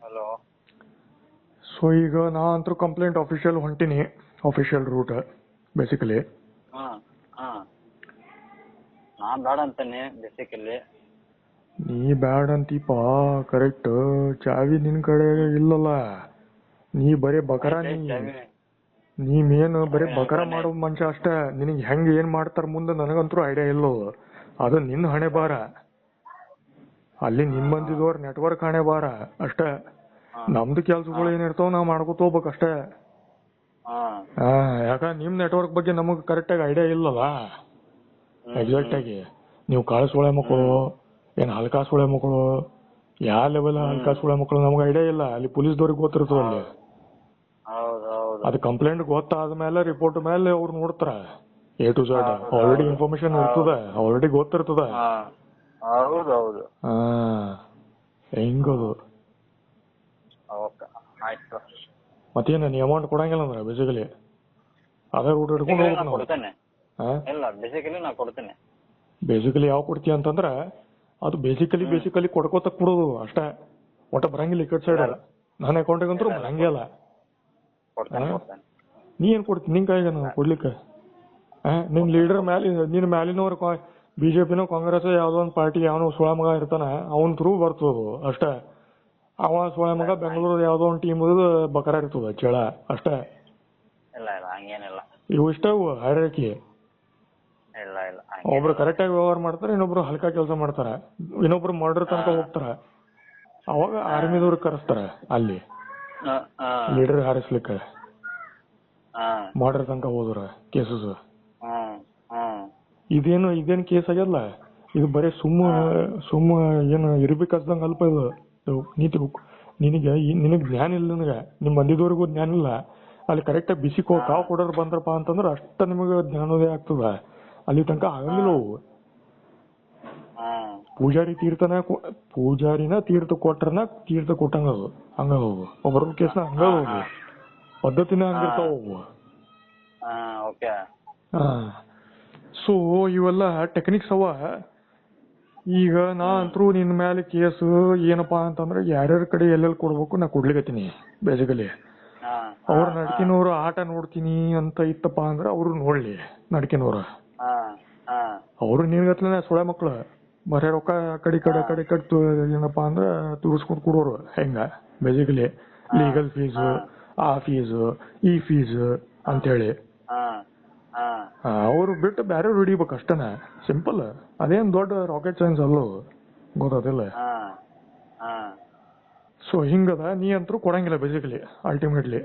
Hello. So ಈಗ ನಾ ಅಂತೂ ಕಂಪ್ಲೇಂಟ್ ಅಫಿಷಿಯಲ್ ಹೊಂಟೀನಿ, ಅಫಿಷಿಯಲ್ ರೂಟ್ ಬೇಸಿಕಲಿ. ಹಾಂ ಹಾಂ ನಾನು ಬೇಡ ಅಂತಾನೆ ಬೇಸಿಕಲಿ. ನೀ ಬ್ಯಾಡ್ ಅಂತೀಪ, ಕರೆಕ್ಟ್. ಚಾವಿ ನಿನ್ ಕಡೆ ಇಲ್ಲಲ್ಲ, ನೀ ಬರೀ ಬಕರ. ನೀ ಮೇನ್ ಬರೀ ಬಕರ ಮಾಡೋ ಮನುಷ್ಯ ಅಷ್ಟೇ. ನಿನಗೆ ಹೆಂಗ್ ಏನ್ ಮಾಡ್ತಾರ ಮುಂದೆ ನನಗಂತೂ ಐಡಿಯಾ ಇಲ್ಲ. ಅದು ನಿನ್ನ ಹಣೆ ಬಾರ, ಅಲ್ಲಿ ನಿಮ್ ಬಂದಿದವ್ರ ನೆಟ್ವರ್ಕ್ ಹಣೆ ಬಾರ ಅಷ್ಟೇ. ನಮ್ದು ಕೆಲ್ಸಗಳು ಏನಿರ್ತಾವ ನಾವ್ ಮಾಡ್ಕೊತ ಹೋಗ್ಬೇಕು ಅಷ್ಟೇ. ಯಾಕ ನಿಮ್ ನೆಟ್ವರ್ಕ್ ಬಗ್ಗೆ ನಮಗ್ ಕರೆಕ್ಟ್ ಆಗಿ ಐಡಿಯಾ ಇಲ್ಲಲ್ಲ. ಎಕ್ಸಾಕ್ಟ್ ಆಗಿ ನೀವು ಕಾಳಸೊಳೆ ಮಕ್ಕಳು ಏನ್ ಹಲ್ಕಾಸೊಳೆ ಮಕ್ಕಳು, ಯಾವ ಲೆವೆಲ್ ಹಲ್ಕಾಸೊಳೆ ಮಕ್ಕಳು ನಮಗ್ ಐಡಿಯಾ ಇಲ್ಲ. ಅಲ್ಲಿ ಪೊಲೀಸ್ದವ್ರಿಗೆ ಗೊತ್ತಿರ್ತದ. ಅಲ್ಲಿ ಅದು ಕಂಪ್ಲೇಂಟ್ ಗೊತ್ತಾದ್ಮೇಲೆ ರಿಪೋರ್ಟ್ ಮೇಲೆ ಅವ್ರು ನೋಡ್ತಾರ. A to Z already information ಇರ್ತದ, ಆಲ್ರೆಡಿ ಗೊತ್ತಿರ್ತದ. ಹೆಂಗದು ಮತ್ತೇನ ನೀ ಅಮೌಂಟ್ ಕೊಡಂಗಿಲ್ಲ ಅಂದ್ರೆ ಬೇಸಿಕಲಿ ಅದೇ ರೂಟ್ ಹಿಡ್ಕೊಂಡು ಹೋಗ್ಬೇಕು ನಾವು. ಬೇಸಿಕಲಿ ಯಾವ ಕೊಡ್ತೀಯ ಅಂತಂದ್ರ ಅದು ಬೇಸಿಕಲಿ ಕೊಡ್ಕೋತ ಕೊಡೋದು ಅಷ್ಟೇ. ಒಟ್ಟ ಬರಂಗಿಲ್ಲ ಈ ಕಡೆ ಸೈಡ್. ನನ್ನ ಅಕೌಂಟಿಗಂತೂ ಬರಂಗೇ ಇಲ್ಲ. ನೀ ಏನ್ ಕೊಡ್ತೀನಿ ನಿನ್ ಕೈಗೆ ನಾವು ಕೊಡ್ಲಿಕ್ಕೆ? ನಿನ್ ಲೀಡರ್ ಮ್ಯಾಲ, ನಿನ್ ಮ್ಯಾಲಿನವ್ರ ಬಿಜೆಪಿನೋ ಕಾಂಗ್ರೆಸ್ ಯಾವ್ದೋ ಒಂದು ಪಾರ್ಟಿ ಯಾವನೋ ಸೋಳ ಮಗ ಇರ್ತಾನ, ಅವನ್ ಥ್ರೂ ಬರ್ತದ ಅಷ್ಟೇ. ಅವ ಸೋಳ ಮಗ ಬೆಂಗಳೂರು ಯಾವ್ದೋ ಒಂದು ಟೀಮ್ ಬಕರ ಇರ್ತದ ಚೇಳ ಅಷ್ಟೇ. ಇವು ಇಷ್ಟವು ಹೈರಾರ್ಕಿ. ಒಬ್ರು ಕರೆಕ್ಟ್ ಆಗಿ ವ್ಯವಹಾರ ಮಾಡ್ತಾರೆ, ಇನ್ನೊಬ್ರು ಹಲ್ಕಾ ಕೆಲಸ ಮಾಡ್ತಾರ, ಇನ್ನೊಬ್ರು ಮರ್ಡರ್ ತನಕ ಹೋಗ್ತಾರ. ಅವಾಗ ಆರ್ಮಿದವ್ರು ಕರೆಸ್ತಾರ ಅಲ್ಲಿ ಲೀಡರ್ ಹಾರಿಸ್ಲಿಕ್ಕೆ. ಮರ್ಡರ್ ತನಕ ಹೋದ್ರ ಕೇಸಸ್. ಇದೇನು ಕೇಸ್ ಆಗ್ಯಲ್ಲ, ಇದು ಬರೀ ಸುಮ್ಮ ಏನು ಇರ್ಬೇಕಂದಂಗ ಅಲ್ಪ. ಇದು ನೀತಿ ನಿನಗ್ ಜ್ಞಾನ ಇಲ್ಲ. ನಿಮ್ ಬಂದಿದವ್ರಿಗೂ ಜ್ಞಾನ ಇಲ್ಲ. ಅಲ್ಲಿ ಕರೆಕ್ಟ್ ಆಗಿ ಬಿಸಿ ಕಾವು ಕೊಡೋರು ಬಂದ್ರಪ್ಪ ಅಂತಂದ್ರ ಅಷ್ಟ ನಿಮಗ ಜ್ಞಾನೋದಯ ಆಗ್ತದ. ಅಲ್ಲಿ ತನಕ ಆಗಂಗಿಲ್ಲ ಅವು. ಪೂಜಾರಿನ ತೀರ್ಥ ಕೊಟ್ರನ ತೀರ್ಥ ಕೊಟ್ಟಂಗ ಅದು ಹಂಗವು. ಒಬ್ಬರ ಕೇಸ್ನ ಹಂಗ ಪದ್ಧತಿನ ಹಂಗಿರ್ತಾವ. ಸೊ ಇವೆಲ್ಲ ಟೆಕ್ನಿಕ್ಸ್ ಅವ. ಈಗ ನಾ ಅಂತರೂ ನಿನ್ ಮೇಲೆ ಕೇಸು ಏನಪ್ಪಾ ಅಂತಂದ್ರೆ ಯಾರ್ಯಾರ ಕಡೆ ಎಲ್ಲೆಲ್ಲಿ ಕೊಡ್ಬೇಕು ನಾ ಕೊಡ್ಲಿಕತ್ತೀನಿ ಬೇಸಿಕಲಿ. ಅವ್ರ ನಡ್ಕಿನವ್ರು ಆಟ ನೋಡ್ತೀನಿ ಅಂತ ಇತ್ತಪ್ಪ ಅಂದ್ರೆ ಅವ್ರು ನೋಡ್ಲಿ ನಡ್ಕಿನವ್ರು. ಅವ್ರು ನೀನ್ಗತ್ಲೇ ಸೊಳೆ ಮಕ್ಳು ಬರೇ ರೊಕ್ಕ ಕಡೆ ಏನಪ್ಪಾ ಅಂದ್ರೆ ತೂರಿಸ್ಕೊಂಡ್ ಕೊಡೋರು ಹೆಂಗ ಬೇಸಿಕಲಿ. ಲೀಗಲ್ ಫೀಸು, ಆ ಫೀಸು, ಈ ಫೀಸು ಅಂತೇಳಿ ಅವ್ರು ಬಿಟ್ಟು ಬೇರೆ ಹಿಡಿಬೇಕು ಅಷ್ಟೇನ. ಸಿಂಪಲ್. ಅದೇನ್ ದೊಡ್ಡ ರಾಕೆಟ್ ಸೈನ್ಸ್ ಅಲ್ಲೋ, ಗೊತ್ತಾದಿಲ್ಲ. ಸೊ ಹಿಂಗದ. ನೀ ಅಂತರೂ ಕೊಡಂಗಿಲ್ಲ ಬೇಸಿಕಲಿ ಅಲ್ಟಿಮೇಟ್ಲಿ.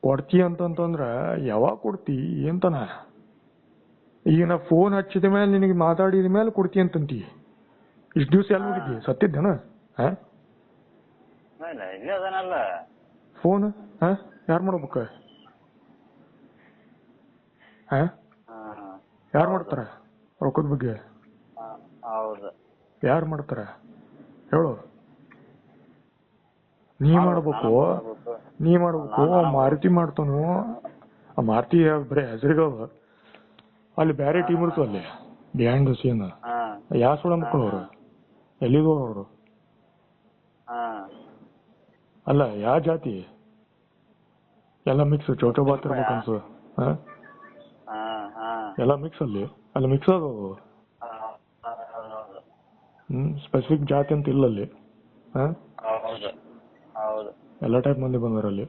ಕೊಡ್ತಿ ಅಂತಂದ್ರ ಯಾವಾಗ ಕೊಡ್ತಿ ಅಂತನ? ಈಗ ನಾ ಫೋನ್ ಹಚ್ಚಿದ ಮೇಲೆ ನಿನಗೆ ಮಾತಾಡಿದ ಮೇಲೆ ಕೊಡ್ತಿ ಅಂತಂತಿ. ಇಷ್ಟು ದಿವ್ಸ ಎಲ್ಲ ಹೋಗಿದ್ದಿ? ಸತ್ತಿದ್ದೇನ ಫೋನ್? ಯಾರು ಮಾಡ್ಬೇಕ? ಯಾರು ಮಾಡ್ತಾರ ರೊಕ್ಕದ ಬಗ್ಗೆ? ಯಾರು ಮಾಡ್ತಾರ ಹೇಳು? ನೀ ಮಾಡ್ಬೇಕು. ಮಾರುತಿ ಮಾಡ್ತಾನು. ಆ ಮಾರುತಿ ಬರೀ ಹೆಸರಿಗವ. ಅಲ್ಲಿ ಬೇರೆ ಟೀಮ್ ಇರ್ತವ ಅಲ್ಲಿ ಬಿಹೈಂಡ್ ದ ಸೀನ್. ಯಾವ ಸುಳ ಮಕ್ಕಳು ಅವರು? ಎಲ್ಲಿಗೋ ಅವರು? ಅಲ್ಲ ಯಾವ ಜಾತಿ? ಎಲ್ಲ ಮಿಕ್ಸ್. ಚೌಚೌಬಾತ್ ಇರ್ಬೇಕು ಅನ್ಸು. ಎಲ್ಲ ಮಿಕ್ಸ್ ಅಲ್ಲಿ ಮಿಕ್ಸ್ ಆಗವು. ಸ್ಪೆಸಿಫಿಕ್ ಜಾತಿ ಅಂತ ಇಲ್ಲ ಅಲ್ಲಿ. ಎಲ್ಲ ಟೈಪ್ ಮಂದಿ ಬಂದಾರ ಅಲ್ಲಿ.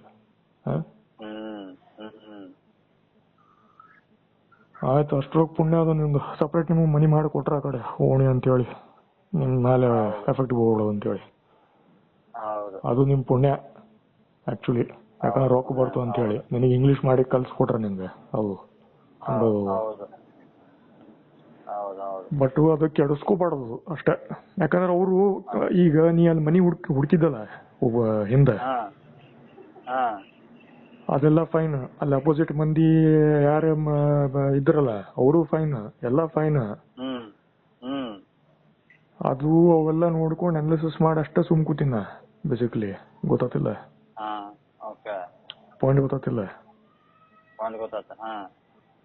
ಆಯ್ತು, ಅಷ್ಟ್ರೋಗ್ ಪುಣ್ಯ ಅದು ನಿಮ್ದು. ಸಪ್ರೇಟ್ ನಿಮ್ಗೆ ಮನಿ ಮಾಡಿ ಕೊಟ್ರ ಆ ಕಡೆ ಓಣಿ ಅಂತೇಳಿ, ನಿಮ್ ಮೇಲೆ ಎಫೆಕ್ಟ್ ಹೋಗ್ಬಿಡೋದು ಅಂತೇಳಿ. ಅದು ನಿಮ್ ಪುಣ್ಯ ಆಕ್ಚುಲಿ. ಯಾಕಂದ್ರೆ ರೊಕ್ಕ ಬರ್ತು ಅಂತೇಳಿ ನಿನಗೆ ಇಂಗ್ಲಿಷ್ ಮಾಡಿ ಕಲ್ಸ್ಕೊಟ್ರ ನಿಮ್ಗೆ ಅವು ಹಂಗ. ಬಟ್ ಅದು ಕೆಡಿಸ್ಕೋಬಾರ್ದು ಅಷ್ಟೇ. ಯಾಕಂದ್ರೆ ಅವರು ಈಗ ನೀ ಅಲ್ಲಿ ಮನಿ ಹುಡುಕಿದ್ದಲ್ಲ ಒಬ್ಬ ಹಿಂದ, ಅದೆಲ್ಲ ಫೈನ್. ಅಲ್ಲಿ ಅಪೋಸಿಟ್ ಮಂದಿ ಯಾರ ಇದ್ರಲ್ಲ ಅವರು ಫೈನ್, ಎಲ್ಲ ಫೈನ್. ಅದು ಅವೆಲ್ಲ ನೋಡ್ಕೊಂಡು ಅನಾಲಿಸಿಸ್ ಮಾಡಿ ಅಷ್ಟೇ ಸುಮ್ ಕೂತಿನ ಬೇಸಿಕಲಿ. ಗೊತ್ತಾತಿಲ್ಲ ಪಾಯಿಂಟ್? ಗೊತ್ತಾತಿಲ್ಲ?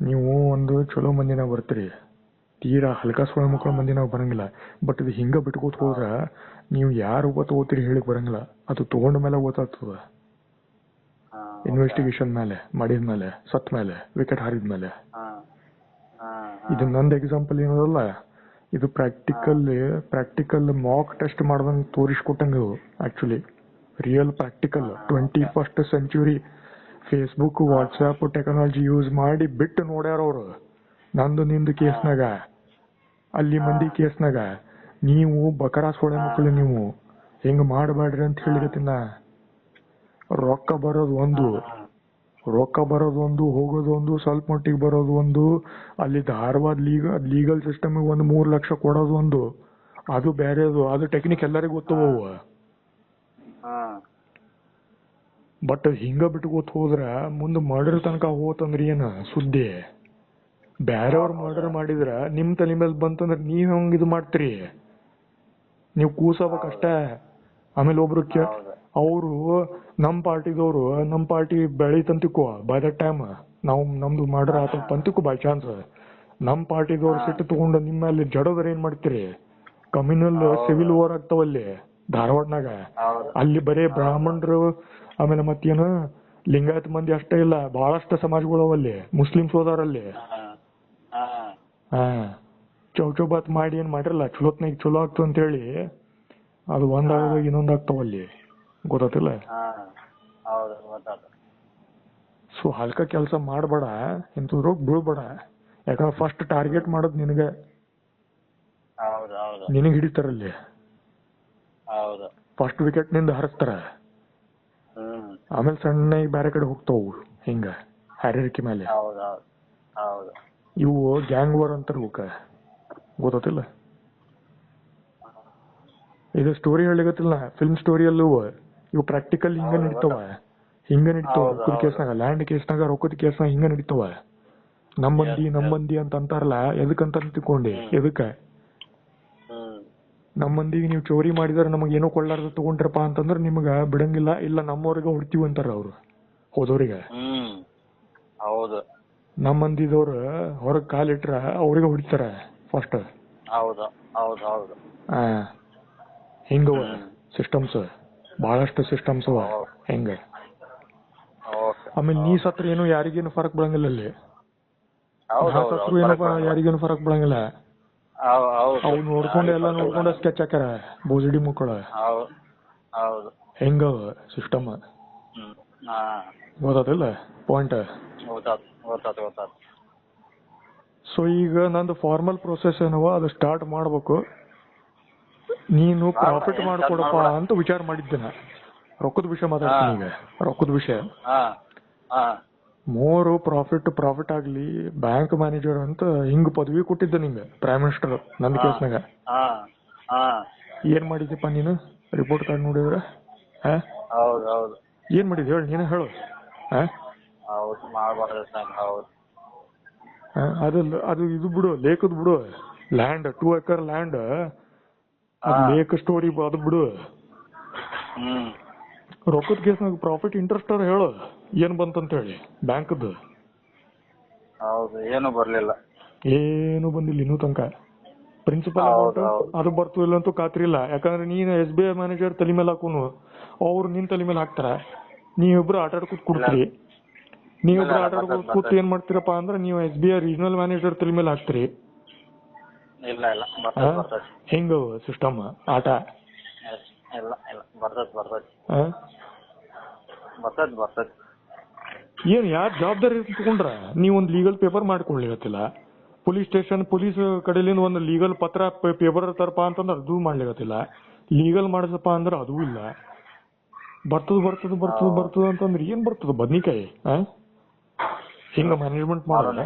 ನೀವು ಒಂದು ಚಲೋ ಮಂದಿನ ಬರ್ತೀರಿ, ತೀರಾ ಹಲ್ಕಾಸ್ಕೊಳ್ಳೋ ಮಕ್ಕಳ ಮಂದಿ ನಾವು ಬರಂಗಿಲ್ಲ. ಬಟ್ ಇದು ಹಿಂಗ ಬಿಟ್ಕೋತ ಹೋದ್ರ ನೀವು ಯಾರು ಓದ್ತೀರಿ ಹೇಳಿಕ್ ಬರಂಗಿಲ್ಲ. ಅದು ತಗೊಂಡ ಮೇಲೆ ಗೊತ್ತಾಗ್ತದ. ಇನ್ವೆಸ್ಟಿಗೇಷನ್ ಮೇಲೆ, ಮಾಡಿದ್ಮೇಲೆ, ಸತ್ ಮೇಲೆ, ವಿಕೆಟ್ ಹಾರಿದ್ಮೇಲೆ. ಇದು ನಂದು ಎಕ್ಸಾಂಪಲ್ ಏನದಲ್ಲ, ಇದು ಪ್ರಾಕ್ಟಿಕಲ್ ಮಾಕ್ ಟೆಸ್ಟ್ ಮಾಡ್ದಂಗೆ ತೋರಿಸ್ಕೊಟ್ಟಂಗೆ ಇದು actually real practical 21st century Facebook WhatsApp technology use ಮಾಡಿ ಬಿಟ್ಟು ನೋಡ್ಯಾರ ಅವರು. ನಂದು ನಿಂದು ಕೇಸ್ನಾಗ, ಅಲ್ಲಿ ಮಂದಿ ಕೇಸ್ನಾಗ ನೀವು ಬಕರಾ ಸೊಳೆ ಮಕ್ಕಳು ನೀವು ಹೆಂಗ್ ಮಾಡಬೇಡ್ರಿ ಅಂತ ಹೇಳಿಗತ್ತಿನ. ರೊಕ್ಕ ಬರೋದು ಒಂದು ಹೋಗೋದು ಒಂದು, ಸ್ವಲ್ಪ ಮಟ್ಟಿಗೆ ಬರೋದು ಒಂದು, ಅಲ್ಲಿ ಧಾರವಾಡ ಲೀಗಲ್ ಸಿಸ್ಟಮ್ ಒಂದು 3 ಲಕ್ಷ ಕೊಡೋದು ಒಂದು, ಅದು ಬೇರೆದು. ಅದು ಟೆಕ್ನಿಕ್ ಎಲ್ಲರಿಗೂ ಗೊತ್ತವ. ಬಟ್ ಹಿಂಗ ಬಿಟ್ಕೋತ ಹೋದ್ರ ಮುಂದೆ ಮರ್ಡರ್ ತನಕ ಹೋತಂದ್ರ ಏನ ಸುದ್ದಿ? ಬ್ಯಾರೆಯವ್ರ ಮರ್ಡರ್ ಮಾಡಿದ್ರ ನಿಮ್ ತಲೆ ಮೇಲೆ ಬಂತಂದ್ರ ನೀವ್ ಹಂಗ ಇದು ಮಾಡ್ತೀರಿ, ನೀವು ಕೂಸಬೇಕಷ್ಟೇ. ಆಮೇಲೆ ಒಬ್ರು ಅವರು ನಮ್ ಪಾರ್ಟಿ ಬೆಳಿತಂತಿಕೋ, ಬೈ ದಟ್ ಟೈಮ್ ನಮ್ದು ಮರ್ಡರ್ ಆತಂತ ಅಂತಿಕೋ ಬೈ ಚಾನ್ಸ್, ನಮ್ ಪಾರ್ಟಿದವ್ರು ಸಿಟ್ಟು ತಗೊಂಡು ನಿಮ್ಮ ಮೇಲೆ ಜಡೋದ್ರ ಏನ್ ಮಾಡ್ತೀರಿ? ಕಮ್ಯುನಲ್ ಸಿವಿಲ್ ವಾರ್ ಆಗ್ತಾವಲ್ಲಿ ಧಾರವಾಡನಾಗ. ಅಲ್ಲಿ ಬರೇ ಬ್ರಾಹ್ಮಣರು ಆಮೇಲೆ ಮತ್ತೇನು ಲಿಂಗಾಯತ್ ಮಂದಿ ಅಷ್ಟೇ ಇಲ್ಲ, ಬಹಳಷ್ಟು ಸಮಾಜಗಳು ಅವಲ್ಲಿ, ಮುಸ್ಲಿಮ್ಸ್ ಹೋದಾರಲ್ಲಿ. ಚೌಚೌಬಾತ್ ಮಾಡಿ ಏನ್ ಮಾಡಿರಲ್ಲ, ಚಲೋತ್ನಾಗ ಚಲೋ ಆಗ್ತು ಅಂತ ಹೇಳಿ ಅದು ಒಂದಾಗದ ಇನ್ನೊಂದ್ ಆಗ್ತಾವಲ್ಲಿ, ಗೊತ್ತಿಲ್ಲ. ಸೊ ಹಲ್ಕ ಕೆಲಸ ಮಾಡಬೇಡ, ಇಂಥದ್ರೋಗ ಬೀಳ್ಬೇಡ. ಯಾಕಂದ್ರೆ ಫಸ್ಟ್ ಟಾರ್ಗೆಟ್ ಮಾಡೋದು ನಿನಗೆ ಹಿಡಿತಾರಲ್ಲಿ. ಫಸ್ಟ್ ವಿಕೆಟ್ ನಿಂದ ಹರಿಸ್ತಾರ, ಆಮೇಲೆ ಸಣ್ಣಗೆ ಬೇರೆ ಕಡೆ ಹೋಗ್ತಾವು ಹಿಂಗ ಹಾರಿಕೆ ಮೇಲೆ. ಇವು ಗ್ಯಾಂಗ್ ವಾರ್ ಅಂತಾರ, ಗೊತ್ತಿಲ್ಲ. ಇದು ಸ್ಟೋರಿ ಹೇಳಿಗತ್ತಿಲ್ಲ, ಫಿಲ್ಮ್ ಸ್ಟೋರಿಯಲ್ಲೂ ಇವು ಪ್ರಾಕ್ಟಿಕಲ್ ಹಿಂಗ ನಡೀತಾವ. ರೊಕ್ಕದ ಕೇಸ್ನಾಗ, ಲ್ಯಾಂಡ್ ಕೇಸ್ನಾಗ, ರೊಕ್ಕದ ಕೇಸ್ನಾಗ ಹಿಂಗ ನಡೀತಾವ. ನಮ್ಮಂದಿ ಅಂತ ಅಂತಾರಲ್ಲ, ಎದಕ್ಕಂತ ತಿಳ್ಕೊಂಡಿ? ಎದಕ್ಕ ನಮ್ಮಂದಿಗೆ ನೀವು ಚೋರಿ ಮಾಡಿದಾರೆ ನಮಗ್ ಏನೋ ಕೊಳ್ಳಾರ್ದ ತಗೊಂಡ್ರಪ್ಪ ಅಂತಂದ್ರ ನಿಮ್ಗ ಬಿಡಂಗಿಲ್ಲ, ಇಲ್ಲ ನಮ್ಮವ್ರಿಗೆ ಹೊಡ್ತೀವಿ ಅಂತಾರ ಅವ್ರು ಹೋದವ್ರಿಗೆ. ನಮ್ಮಂದಿದವ್ರ ಹೊರಗ್ ಕಾಲಿಟ್ರ ಅವ್ರಿಗೆ ಹೊಡಿತಾರ ಫಸ್ಟ್. ಹಿಂಗವ ಸಿಸ್ಟಮ್ಸ್, ಬಹಳಷ್ಟು ಸಿಸ್ಟಮ್ಸ್ ಅವ ಹೆಂಗ. ಆಮೇಲೆ ನೀ ಸತ್ರ ಏನು ಯಾರಿಗೇನು ಫರಕ್ ಬೀಳಂಗಿಲ್ಲ ಅಲ್ಲಿ, ಸತ್ರು ಏನಪ್ಪ ಯಾರಿಗೇನು ಫರಕ್ ಬೀಳಂಗಿಲ್ಲ. ಅವ್ ನೋಡ್ಕೊಂಡು ಸ್ಕೆಚ್ ಹಾಕ್ಯಾರ ಬೋಜಡಿ ಮಕ್ಕಳು. ಹೆಂಗ ಸಿಸ್ಟಮ್ ಗೊತ್ತಿಲ್ಲ ಪಾಯಿಂಟ್. ಸೊ ಈಗ ನಂದು ಫಾರ್ಮಲ್ ಪ್ರೊಸೆಸ್ ಏನವ ಅದು ಸ್ಟಾರ್ಟ್ ಮಾಡ್ಬೇಕು. ನೀನು ಪ್ರಾಫಿಟ್ ಮಾಡ್ಕೊಡಪ್ಪ ಅಂತ ವಿಚಾರ ಮಾಡಿದ್ದೇನೆ. ರೊಕ್ಕದ ವಿಷಯ ಮಾತಾಡ್ತೀನಿ ಈಗ. ರೊಕ್ಕದ ವಿಷಯ ಮೋರು ಪ್ರಾಫಿಟ್ ಆಗ್ಲಿ, ಬ್ಯಾಂಕ್ ಮ್ಯಾನೇಜರ್ ಅಂತ ಹಿಂಗ್ ಪದವಿ ಕೊಟ್ಟಿದ್ದೆ ನಿಂಗೆ ಪ್ರೈಮ್ ಮಿನಿಸ್ಟರ್ ನಂದ್ ಕೇಸ್ನಾಗ. ಏನ್ ಮಾಡಿದ್ಯಪ್ಪ ನೀನು ರಿಪೋರ್ಟ್ ಕಾರ್ಡ್ ನೋಡಿದ್ರ? ಏನ್ ಮಾಡಿದ್ಯ ಹೇಳಿ, ನೀನು ಹೇಳು. ಅದು ಇದು ಬಿಡು, ಲೇಖದ್ ಬಿಡು, ಲ್ಯಾಂಡ್ 2 ಎಕರ್ ಲ್ಯಾಂಡ್, ಅದು ಲೇಕ್ ಸ್ಟೋರಿ ಅದು ಬಿಡು. ರೊಕ್ಕದ ಕೇಸ್ನಾಗ ಪ್ರಾಫಿಟ್ ಇಂಟ್ರೆಸ್ಟ್ ಹೇಳು, ಏನ್ ಬಂತಂತ ಹೇಳಿ ಬ್ಯಾಂಕ್ದು? ಏನು ಬಂದಿಲ್ಲ ಇನ್ನೂ ತನಕ. ಪ್ರಿನ್ಸಿಪಲ್ ಅಮೌಂಟ್ ಅದು ಬರ್ತು ಇಲ್ಲ ಅಂತೂ ಖಾತ್ರಿ ಇಲ್ಲ. ಯಾಕಂದ್ರೆ ನೀನು SBI ಮ್ಯಾನೇಜರ್ ತಲೆ ಮೇಲೆ ಹಾಕೋನು, ಅವ್ರು ನಿನ್ ತಲೆ ಮೇಲೆ ಹಾಕ್ತಾರ. ನೀವಿಬ್ರು ಆಟಾಡ್ಕೊತ್ ಕೊಡ್ತೀರಿ. ನೀವಿಬ್ರು ಆಟಾಡ್ಕೊತ್ ಕೂತ್ ಏನ್ ಮಾಡ್ತೀರಪ್ಪ ಅಂದ್ರೆ ನೀವು SBI ರೀಜನಲ್ ಮ್ಯಾನೇಜರ್ ತಲೆ ಮೇಲೆ ಹಾಕ್ತೀರಿ. ಹೆಂಗ ಸಿಸ್ಟಮ್ ಆಟ? ಏನ್ ಯಾರ್ ಜವಾಬ್ದಾರಿ ತಗೊಂಡ್ರ? ನೀವೊಂದ್ ಲೀಗಲ್ ಪೇಪರ್ ಮಾಡ್ಕೊಳ್ಲಿಗತ್ತಿಲ್ಲ. ಪೊಲೀಸ್ ಕಡೆಲಿಂದ ಒಂದು ಲೀಗಲ್ ಪತ್ರ ಪೇಪರ್ ತರಪ ಅಂತಂದ್ರೆ ಅದು ಮಾಡ್ಲಿಗತ್ತಿಲ್ಲ. ಲೀಗಲ್ ಮಾಡಿಸಪ್ಪ ಅಂದ್ರೆ ಅದೂ ಇಲ್ಲ. ಬರ್ತದ ಅಂತಂದ್ರೆ ಏನ್ ಬರ್ತದ? ಬದ್ನಿಕಾಯಿ ಹಿಂಗ ಮ್ಯಾನೇಜ್ಮೆಂಟ್ ಮಾಡೋಣ.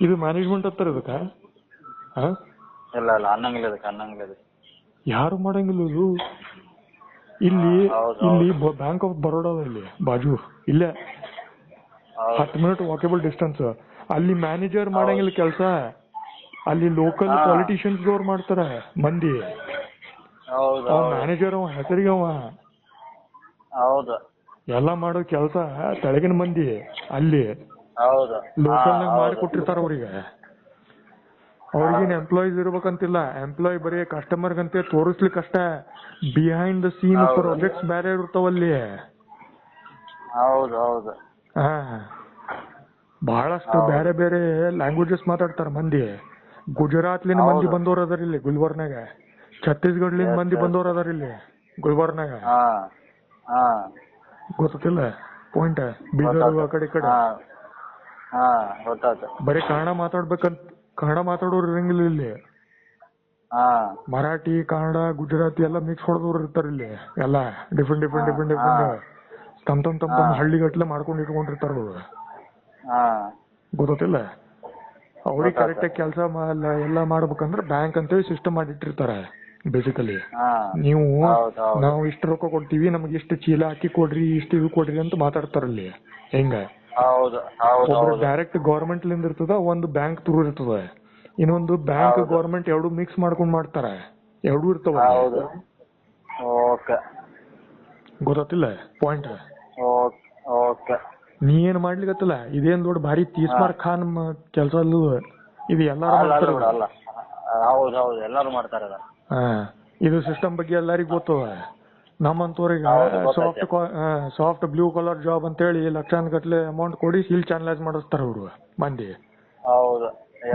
ಇದು ಮ್ಯಾನೇಜ್ಮೆಂಟ್ ಅಂತಾರ ಇದಕ್ಕ? ಯಾರು ಮಾಡಂಗಿಲ್ಲ ಇದು. ಇಲ್ಲಿ ಬ್ಯಾಂಕ್ ಆಫ್ ಬರೋಡಾ ಇಲ್ಲಿ ಬಾಜು, ಇಲ್ಲೇ 10 ಮಿನಿಟ್ ವಾಕೇಬಲ್ ಡಿಸ್ಟೆನ್ಸ್. ಅಲ್ಲಿ ಮ್ಯಾನೇಜರ್ ಮಾಡಂಗಿಲ್ಲ ಕೆಲಸ, ಅಲ್ಲಿ ಲೋಕಲ್ ಪಾಲಿಟಿಷಿಯನ್ಸ್ ದವ್ರು ಮಾಡ್ತಾರ ಮಂದಿ. ಮ್ಯಾನೇಜರ್ ಅವ ಹೆಸರಿಗೆ ಎಲ್ಲ ಮಾಡೋ ಕೆಲಸ ತೆಳಗಿನ ಮಂದಿ ಅಲ್ಲಿ. ಹೌದು ಲೋಕಲ್ ನಾಗ ಮಾಡಿ ಕೊಟ್ಟಿರ್ತಾರ ಅವ್ರಿಗೆ. ಅವ್ರಿಗೇನ್ ಎಂಪ್ಲಾಯೀಸ್ ಇರ್ಬೇಕಂತಿಲ್ಲ. ಎಂಪ್ಲಾಯ್ ಬರೀ ಕಸ್ಟಮರ್ ಗಂತೆ ತೋರಿಸ್ಲಿಕ್ಕೆ ಅಷ್ಟ. ಬಿಹೈಂಡ್ ದ ಸೀನ್ ಪ್ರಾಜೆಕ್ಟ್ಸ್ ಬೇರೆ ಇರ್ತಾವಲ್ಲಿ. ಹೌದು ಹೌದು. ಹಾ, ಬಹಳಷ್ಟು ಬೇರೆ ಬೇರೆ ಲ್ಯಾಂಗ್ವೇಜಸ್ ಮಾತಾಡ್ತಾರ ಮಂದಿ. ಗುಜರಾತ್ಲಿನ ಮಂದಿ ಬಂದವ್ರ ಅದಾರ ಇಲ್ಲಿ ಗುಲ್ಬರ್ನಾಗ. ಛತ್ತೀಸ್ಗಢ್ಲಿಂದ ಮಂದಿ ಬಂದವ್ರ ಅದಾರ ಇಲ್ಲಿ ಗುಲ್ಬರ್ನಾಗ. ಗೊತ್ತಿಲ್ಲ ಪಾಯಿಂಟ್. ಬೀದರ್ ಆ ಕಡೆ ಕಡೆ ಬರೀ ಕನ್ನಡ ಮಾತಾಡೋರು ಇರಂಗಿಲ್ಲ ಇಲ್ಲಿ. ಮರಾಠಿ, ಕನ್ನಡ, ಗುಜರಾತಿ ಎಲ್ಲ ಮಿಕ್ಸ್ ಹೊಡೆದವ್ರು ಇರ್ತಾರ ಇಲ್ಲಿ. ಎಲ್ಲ ಡಿಫ್ರೆಂಟ್ ತಮ್ಮ ಹಳ್ಳಿಗಟ್ಲೆ ಮಾಡ್ಕೊಂಡು ಇಟ್ಕೊಂಡಿರ್ತಾರ ಅವ್ರು. ಗೊತ್ತಿಲ್ಲ. ಅವ್ರಿಗೆ ಕರೆಕ್ಟ್ ಆಗಿ ಕೆಲಸ ಎಲ್ಲ ಮಾಡ್ಬೇಕಂದ್ರೆ ಬ್ಯಾಂಕ್ ಅಂತೇಳಿ ಸಿಸ್ಟಮ್ ಮಾಡಿಟ್ಟಿರ್ತಾರೆ ಬೇಸಿಕಲಿ. ನೀವು ನಾವು ಇಷ್ಟು ರೊಕ್ಕ ಕೊಡ್ತೀವಿ, ನಮ್ಗೆ ಇಷ್ಟು ಚೀಲ ಹಾಕಿ ಕೊಡ್ರಿ, ಇಷ್ಟು ಇದು ಕೊಡ್ರಿ ಅಂತ ಮಾತಾಡ್ತಾರಲ್ಲಿ. ಹೆಂಗ ಒಬ್ರು ಡೈರೆಕ್ಟ್ ಗವರ್ಮೆಂಟ್ ಲಿಂದ ಇರ್ತದ, ಒಂದು ಬ್ಯಾಂಕ್ ಥ್ರೂ ಇರ್ತದ, ಇನ್ನೊಂದು ಬ್ಯಾಂಕ್ ಗವರ್ಮೆಂಟ್ ಎರಡು ಮಿಕ್ಸ್ ಮಾಡ್ಕೊಂಡ್ ಮಾಡ್ತಾರ. ಎರಡೂ ಇರ್ತಾವ. ಗೊತ್ತಿಲ್ಲ ಪಾಯಿಂಟ್. ನೀ ಏನ್ ಮಾಡ್ಲಿಕ್ಕತ್ತಲ್ಲ ಇದೇನ್ ದೊಡ್ಡ ಭಾರಿ ತೀಸ್ಮಾರ್ ಖಾನ್ ಕೆಲಸ ಅಲ್ಲ ಇದು. ಎಲ್ಲಾರು ಮಾಡ್ತಾರ. ಇದು ಸಿಸ್ಟಮ್ ಬಗ್ಗೆ ಎಲ್ಲರಿಗೂ ಗೊತ್ತದ. ನಮ್ಮಂತವ್ರಿಗೆ ಸಾಫ್ಟ್ ಬ್ಲೂ ಕಲರ್ ಜಾಬ್ ಅಂತೇಳಿ ಲಕ್ಷಾನ್ಗಟ್ಲೆ ಅಮೌಂಟ್ ಕೊಡಿ ಇಲ್ಲಿ ಚಾನಲೈಸ್ ಮಾಡಿಸ್ತಾರ ಅವ್ರು ಮಂದಿ.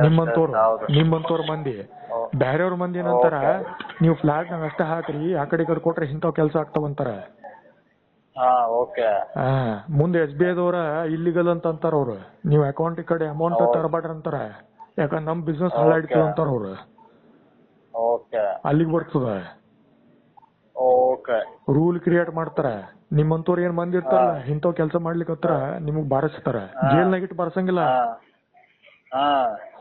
ನಿಮ್ಮಂತವ್ರ ಮಂದಿ. ಬೇರೆಯವ್ರ ಮಂದಿ ಏನಂತಾರ, ನೀವು ಫ್ಲಾಟ್ ನಾಗ ಅಷ್ಟೇ ಹಾಕ್ರಿ, ಆ ಕಡೆ ಕೊಟ್ರೆ ಇಂಥವ್ ಕೆಲಸ ಆಗ್ತಾವಂತಾರ. ಮುಂದೆ SBI ದವ್ರ ಇಲ್ಲಿಗಲ್ ಅಂತ ಅಂತಾರ ಅವ್ರು. ನೀವ್ ಅಕೌಂಟ್ ಈ ಕಡೆ ಅಮೌಂಟ್ ತರಬೇಡ್ರಿ ಅಂತಾರ. ಯಾಕಂದ್ರೆ ನಮ್ ಬಿಸ್ನೆಸ್ ಹಾಳಾಡ್ತೀವಿ ಅಂತಾರ ಅವ್ರು. ಅಲ್ಲಿಗೆ ಬರ್ತದ. ರೂಲ್ ಕ್ರಿಯೇಟ್ ಮಾಡ್ತಾರ. ನಿಮ್ಮಂತವ್ರ ಏನ್ ಮಂದಿ ಇರ್ತಾರಲ್ಲ, ಇಂಥವ್ ಕೆಲಸ ಮಾಡ್ಲಿಕ್ಕೆ ಹತ್ರ ನಿಮಗ್ ಬಾರಿಸ್ತಾರ. ಜೈಲ್ನಾಗಿಟ್ಟು ಬಾರಿಸಂಗಿಲ್ಲ,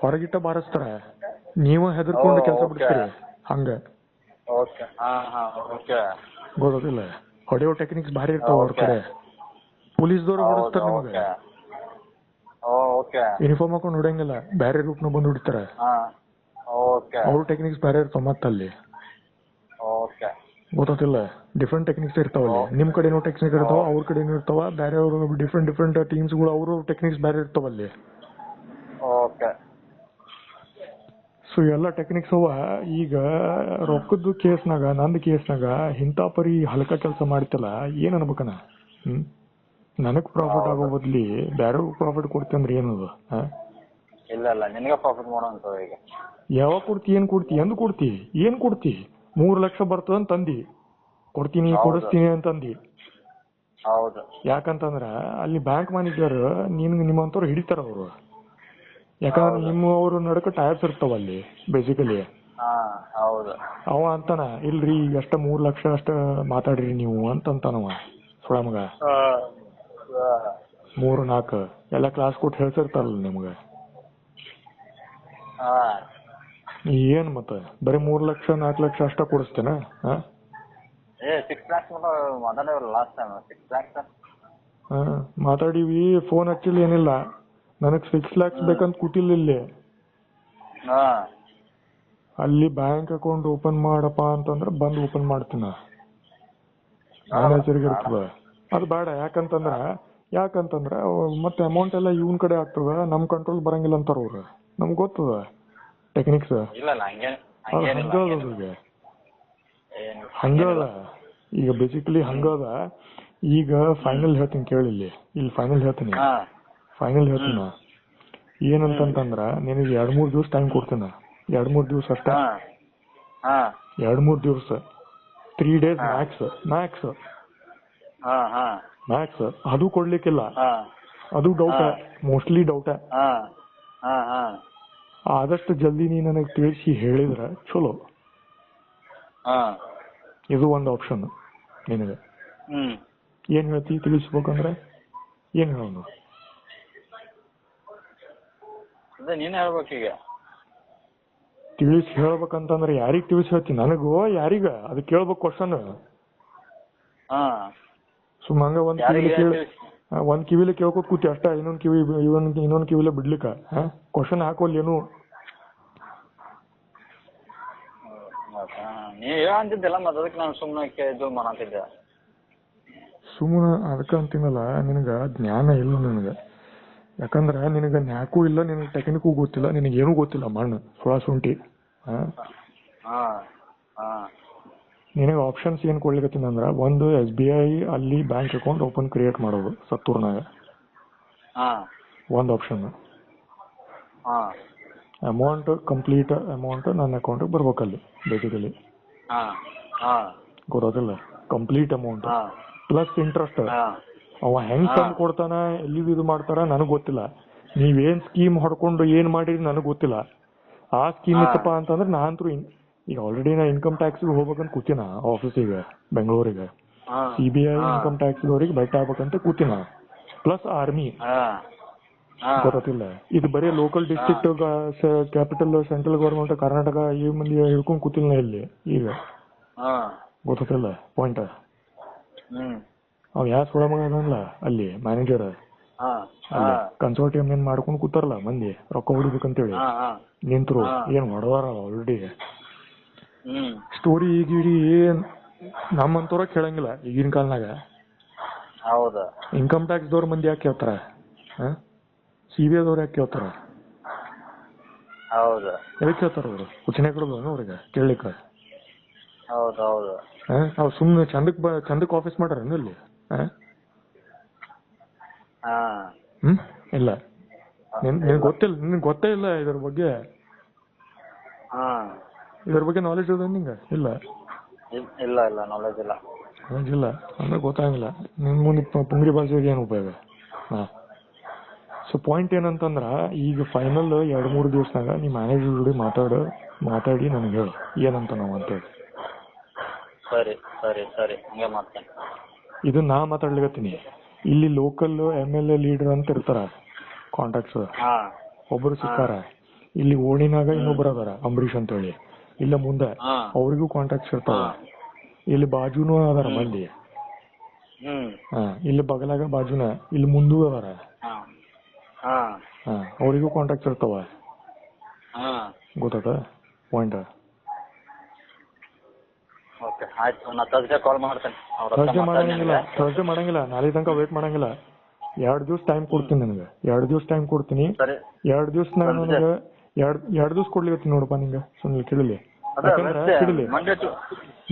ಹೊರಗಿಟ್ಟ ಬಾರಿಸ್ತಾರ. ನೀವು ಹೆದರ್ಕೊಂಡು ಕೆಲಸ ಬಿಡ್ತೀರಿ. ಹಂಗ ಗೊತ್ತಿಲ್ಲ. ಹೊಡೆಯೋ ಟೆಕ್ನಿಕ್ಸ್ ಭಾರಿ ಇರ್ತಾವ ಅವ್ರ ಕಡೆ. ಪೊಲೀಸ್ದವ್ರು ಹೊಡಿಸ್ತಾರ ನಿಮಗೆ. ಯೂನಿಫಾರ್ಮ್ ಹಾಕೊಂಡು ಹೊಡಂಗಿಲ್ಲ, ಬೇರೆ ರೂಟ್ನ ಬಂದು ಹೊಡಿತಾರ. ಅವ್ರ ಟೆಕ್ನಿಕ್ಸ್ ಬೇರೆ ಇರ್ತಾವ ಮತ್ತಲ್ಲಿ. ಗೊತ್ತಿಲ್ಲ. ಡಿಫ್ರೆಂಟ್ ಟೆಕ್ನಿಕ್ಸ್ ಇರ್ತಾವಲ್ಲಿ. ನಿಮ್ ಕಡೆನೂ ಟೆಕ್ನಿಕ್ ಇರ್ತಾವ, ಅವ್ರ ಕಡೆನೂ ಇರ್ತಾವ. ಬೇರೆ ಡಿಫ್ರೆಂಟ್ ಟೀಮ್ಸ್ ಗಳು ಅವ್ರ ಟೆಕ್ನಿಕ್ಸ್ ಬೇರೆ ಇರ್ತಾವಲ್ಲಿ. ಸೊ ಎಲ್ಲ ಟೆಕ್ನಿಕ್ಸ್ ಅವ. ಈಗ ರೊಕ್ಕದ ಕೇಸ್ನಾಗ, ನಂದು ಕೇಸ್ನಾಗ ಇಂಥ ಪರಿ ಹಲ್ಕ ಕೆಲಸ ಮಾಡ್ತಲ್ಲ, ಏನ್ ಅನ್ಬೇಕನ? ನನಗ್ ಪ್ರಾಫಿಟ್ ಆಗೋ ಬದ್ಲಿ ಬೇರೆ ಪ್ರಾಫಿಟ್ ಕೊಡ್ತಿ ಅಂದ್ರೆ ಏನದು? ಇಲ್ಲ ನಿನಗೆ ಪ್ರಾಫಿಟ್ ಮಾಡೋಂತ. ಈಗ ಯಾವಾಗ ಕೊಡ್ತಿ, ಏನ್ ಕೊಡ್ತಿ, ಎಂದು ಕೊಡ್ತಿ, ಏನ್ ಕೊಡ್ತಿ? 3 ಲಕ್ಷ ಬರ್ತದಂತ ತಂದಿ, ಕೊಡ್ತೀನಿ ಕೊಡಿಸ್ತೀನಿ ಅಂತಂದಿ. ಯಾಕಂತಂದ್ರ ಅಲ್ಲಿ ಬ್ಯಾಂಕ್ ಮ್ಯಾನೇಜರ್ ನಿಮ್ಮಂತವ್ರು ಹಿಡಿತಾರ ಅವರು. ಯಾಕಂದ್ರೆ ನಿಮ್ಮವ್ರು ನಡಕ ಟೈರ್ಸ್ ಇರ್ತಾವ ಅಲ್ಲಿ ಬೇಸಿಕಲಿ. ಅವ ಅಂತಾನ, ಇಲ್ರಿ ಅಷ್ಟ 3 ಲಕ್ಷ ಅಷ್ಟ ಮಾತಾಡ್ರಿ ನೀವು ಅಂತಂತಾನವ ಸುಳಮಗ. 3-4 ಎಲ್ಲ ಕ್ಲಾಸ್ ಕೊಟ್ಟು ಹೇಳ್ಸಿರ್ತಾರಲ್ಲ ನಿಮ್ಗ. ಏನ್ ಮತ್ತ ಬರೀ 3 ಲಕ್ಷ 4 ಲಕ್ಷ ಅಷ್ಟ ಕೊಡಿಸ್ತೇನ? ಮಾತಾಡಿವಿ, ಫೋನ್ ಹಚ್ಚಿಲ್ಲ, ಏನಿಲ್ಲ. ನನಗ್ 6 lakhs ಬೇಕಂತ ಕೂತಿಲ್ಲ ಇಲ್ಲಿ. ಅಲ್ಲಿ ಬ್ಯಾಂಕ್ ಅಕೌಂಟ್ ಓಪನ್ ಮಾಡಪ್ಪ ಅಂತಂದ್ರ ಬಂದ್ ಓಪನ್ ಮಾಡ್ತೀನ. ಮ್ಯಾನೇಜರ್ಗೆ ಇರ್ತದ ಅದು ಬೇಡ. ಯಾಕಂತಂದ್ರ ಮತ್ತೆ ಅಮೌಂಟ್ ಎಲ್ಲ ಇವನ್ ಕಡೆ ಆಗ್ತದ, ನಮ್ ಕಂಟ್ರೋಲ್ ಬರಂಗಿಲ್ಲ ಅಂತಾರ ಅವ್ರು. ನಮ್ಗ್ ಗೊತ್ತದ ಟೆಕ್ನಿಕ್ಸ್. ಹಂಗದ ಈಗ ಬೇಸಿಕಲಿ ಹಂಗದ. ಈಗ ಫೈನಲ್ ಹೇಳ್ತೀನಿ ಕೇಳಿಲ್ಲಿ. ಇಲ್ಲಿ ಫೈನಲ್ ಹೇಳ್ತೀನಿ ಏನಂತಂದ್ರ, ನಿನಗೆ 2-3 ದಿವಸ ಟೈಮ್ ಕೊಡ್ತೀನ. 2-3 ದಿವಸ ಅಷ್ಟೇ. 2-3 ದಿವಸ, 3 days ಮ್ಯಾಕ್ಸ್. ಅದು ಕೊಡ್ಲಿಕ್ಕಿಲ್ಲ. ಅದು ಡೌಟ, ಮೋಸ್ಟ್ಲಿ ಡೌಟ. ಆದಷ್ಟು ಜಲ್ದಿ ನೀ ನನಗೆ ತಿಳಿಸಿ ಹೇಳಿದ್ರ ಚಲೋ. ಇದು ಒಂದು ಆಪ್ಷನ್ ನಿನಗೆ. ಏನ್ ಹೇಳ್ತಿ ತಿಳಿಸ್ಬೇಕಂದ್ರೆ? ಏನ್ ಹೇಳೋದು? ನೀನ್ ಹೇಳ್ಬೇಕೀಗ. ತಿಳಿಸಿ ಹೇಳ್ಬೇಕಂತಂದ್ರೆ ಯಾರಿಗ್ ತಿಳಿಸಿ ಹೇಳ್ತಿ? ನನಗೋ ಯಾರಿಗ? ಅದು ಕೇಳ್ಬೇಕು ಕ್ವಶನ್. ಸುಮ್ಮಂಗ ಒಂದ್ ಕಿವಿಲೆ ಕೇಳ್ಕೊತ ಕೂತಿ ಅಷ್ಟ. ಇನ್ನೊಂದ್ ಕಿವಿಲೆ ಬಿಡ್ಲಿಕ್ಕ ಕ್ವಶನ್ ಹಾಕೋಲ್ಲೇನು? ಸುಮ್ಮನೆ ಅದಕ್ಕ ಅಂತೀನಲ್ಲ, ನಿನಗ ಜ್ಞಾನ ಇಲ್ಲ. ನನಗ ಯಾಕಂದ್ರೆ ನಿನಗೆ ನ್ಯಾಕು ಇಲ್ಲ, ನಿನಗೆ ಟೆಕ್ನಿಕ್ಕು ಗೊತ್ತಿಲ್ಲ, ನಿನಗೇನು ಗೊತ್ತಿಲ್ಲ ಮಣ್ಣು ಸುಳ ಶುಂಠಿ. ನಿನಗೆ ಆಪ್ಷನ್ಸ್ ಏನು ಕೊಡ್ಲಿಕತ್ತೀನಿ ಅಂದ್ರೆ, ಒಂದು SBI ಅಲ್ಲಿ ಬ್ಯಾಂಕ್ ಅಕೌಂಟ್ ಓಪನ್ ಕ್ರಿಯೇಟ್ ಮಾಡೋದು ಸತ್ತೂರ್ನಾಗ ಒಂದು ಆಪ್ಷನ್. ಅಮೌಂಟ್ ಕಂಪ್ಲೀಟ್ ಅಮೌಂಟ್ ನನ್ನ ಅಕೌಂಟಿಗೆ ಬರ್ಬೇಕಲ್ಲಿ ಬೇಸಿಕಲಿ. ಗೊತ್ತಿಲ್ಲ, ಕಂಪ್ಲೀಟ್ ಅಮೌಂಟ್ ಪ್ಲಸ್ ಇಂಟ್ರೆಸ್ಟ್. ಅವ ಹೆಂಗ್ ತಂದು ಕೊಡ್ತಾನ, ಎಲ್ಲಿ ಇದು ಮಾಡ್ತಾರ ನನಗೆ ಗೊತ್ತಿಲ್ಲ. ನೀವೇನ್ ಸ್ಕೀಮ್ ಹೊಡ್ಕೊಂಡು ಏನ್ ಮಾಡಿರಿ ನನಗೆ ಗೊತ್ತಿಲ್ಲ. ಆ ಸ್ಕೀಮ್ ಇತ್ತಪ್ಪ ಅಂತಂದ್ರೆ ನಾನಂತೂ ಈಗ ಆಲ್ರೆಡಿ ನಾ ಇನ್ಕಮ್ ಟ್ಯಾಕ್ಸ್ ಹೋಗ್ಬೇಕಂತ ಕೂತಿನ ಆಫೀಸಿಗೆ ಬೆಂಗಳೂರಿಗೆ. CBI ಇನ್ಕಮ್ ಟ್ಯಾಕ್ಸ್ ಅವ್ರಿಗೆ ಭೇಟಿ ಆಗ್ಬೇಕಂತ ಕೂತಿನ, ಪ್ಲಸ್ ಆರ್ಮಿ. ಗೊತ್ತಿಲ್ಲ, ಇದು ಬರೀ local district capital central government Karnataka ಈ ಮಂದಿ ಹಿಡ್ಕೊಂಡ್ ಕೂತಿಲ್ಲ ಇಲ್ಲಿ ಈಗ. ಗೊತ್ತಿಲ್ಲ ಪಾಯಿಂಟ್. ಅವ್ ಯಾವ ಸುಳ ಮಗ ಅದಲ್ಲ ಅಲ್ಲಿ ಮ್ಯಾನೇಜರ್, ಅಲ್ಲಿ ಕನ್ಸೋರ್ಟಿಯಂ ಏನ್ ಮಾಡ್ಕೊಂಡ್ ಕೂತಾರಲ್ಲ ಮಂದಿ ರೊಕ್ಕ ಹೊಡಿಬೇಕಂತೇಳಿ ನಿಂತ್ರು ಏನ್ ಹೊಡದಾರ ಆಲ್ರೆಡಿ. ಸ್ಟೋರಿ ಈಗ ಇಡೀ ನಮ್ಮಂತವ್ರ ಕೇಳಂಗಿಲ್ಲ ಈಗಿನ ಕಾಲನಾಗ. ಇನ್ಕಮ್ ಟ್ಯಾಕ್ಸ್ ದವ್ರ ಮಂದಿ ಯಾಕೆ ಕೇಳ್ತಾರ, CBI ದವ್ರು ಯಾಕೆ ಕೇಳ್ತಾರ, ಎದಕ್ ಕೇಳ್ತಾರ ಅವ್ರು? ಸೂಚನೆ ಕೊಡೋದು ಅವ್ರಿಗೆ ಕೇಳಲಿಕ್ಕ? ಅವ್ರು ಸುಮ್ನೆ ಚಂದಕ್ ಆಫೀಸ್ ಮಾಡ್ಯಾರ ಇಲ್ಲಿ? ಇಲ್ಲ, ನಿನ್ಗೆ ಗೊತ್ತಿಲ್ಲ, ನಿನ್ಗೆ ಗೊತ್ತೇ ಇಲ್ಲ ಇದ್ರ ಬಗ್ಗೆ. ಇದ್ರ ಬಗ್ಗೆ ನಾಲೆಜ್ ಅದ ನಿಂಗ? ಇಲ್ಲ ನಾಲೆಜ್ ಇಲ್ಲ ಅಂದ್ರೆ ಗೊತ್ತಾಗಿಲ್ಲ. ನಿನ್ ಮುಂದೆ ಪುಂಗ್ರಿ ಬಾಜಿಗೆ ಏನು ಉಪಯೋಗ? ಸೊ ಪಾಯಿಂಟ್ ಏನಂತಂದ್ರ, ಈಗ ಫೈನಲ್ 2-3 ದಿವಸನಾಗ ನೀ ಮ್ಯಾನೇಜರ್ ಜೋಡಿ ಮಾತಾಡಿ ನನಗೆ ಹೇಳು ಏನಂತ ನಾವು ಅಂತೇಳಿ. ಇದು ನಾ ಮಾತಾಡ್ಲಿಕತ್ತೀನಿ. ಇಲ್ಲಿ ಲೋಕಲ್ MLA ಲೀಡರ್ ಅಂತ ಇರ್ತಾರ, ಕಾಂಟ್ಯಾಕ್ಟ್ಸ್ ಒಬ್ಬರು ಸಿಕ್ಕಾರ. ಇಲ್ಲಿ ಓಣಿನಾಗ ಇನ್ನೊಬ್ಬರು ಅದಾರ ಅಂಬರೀಶ್ ಅಂತ ಹೇಳಿ, ಇಲ್ಲ ಮುಂದೆ ಅವ್ರಿಗೂ ಕಾಂಟ್ಯಾಕ್ಟ್ಸ್ ಇರ್ತಾವ. ಇಲ್ಲಿ ಬಾಜುನು ಅದಾರ ಮಂದಿ, ಇಲ್ಲಿ ಬಗಲಾಗ ಬಾಜುನ, ಇಲ್ಲಿ ಮುಂದೂ ಅದಾರ, ಅವ್ರಿಗೂ ಕಾಂಟ್ಯಾಕ್ಟ್ಸ್ ಇರ್ತಾವ. ಗೊತ್ತಾದ ಪಾಯಿಂಟ್? ಥರ್ಸ್ಡೇ ಮಾಡಂಗಿಲ್ಲ, ನಾಳೆ ತನಕ ವೇಟ್ ಮಾಡಂಗಿಲ್ಲ. 2 ದಿವಸ ಟೈಮ್ ಕೊಡ್ತೀನಿ ನಿನಗೆ, 2 ದಿವಸ ಟೈಮ್ ಕೊಡ್ತೀನಿ. 2 ದಿವಸ ನಾನು ನನಗೆ 2 ದಿವಸ ಕೊಡ್ಲಿಕತ್ತೀನಿ ನೋಡಪ್ಪ ನಿಂಗೆ. ಸುಮ್ಮನೆ ಕೇಳಲಿ, ಕೇಳಲಿ,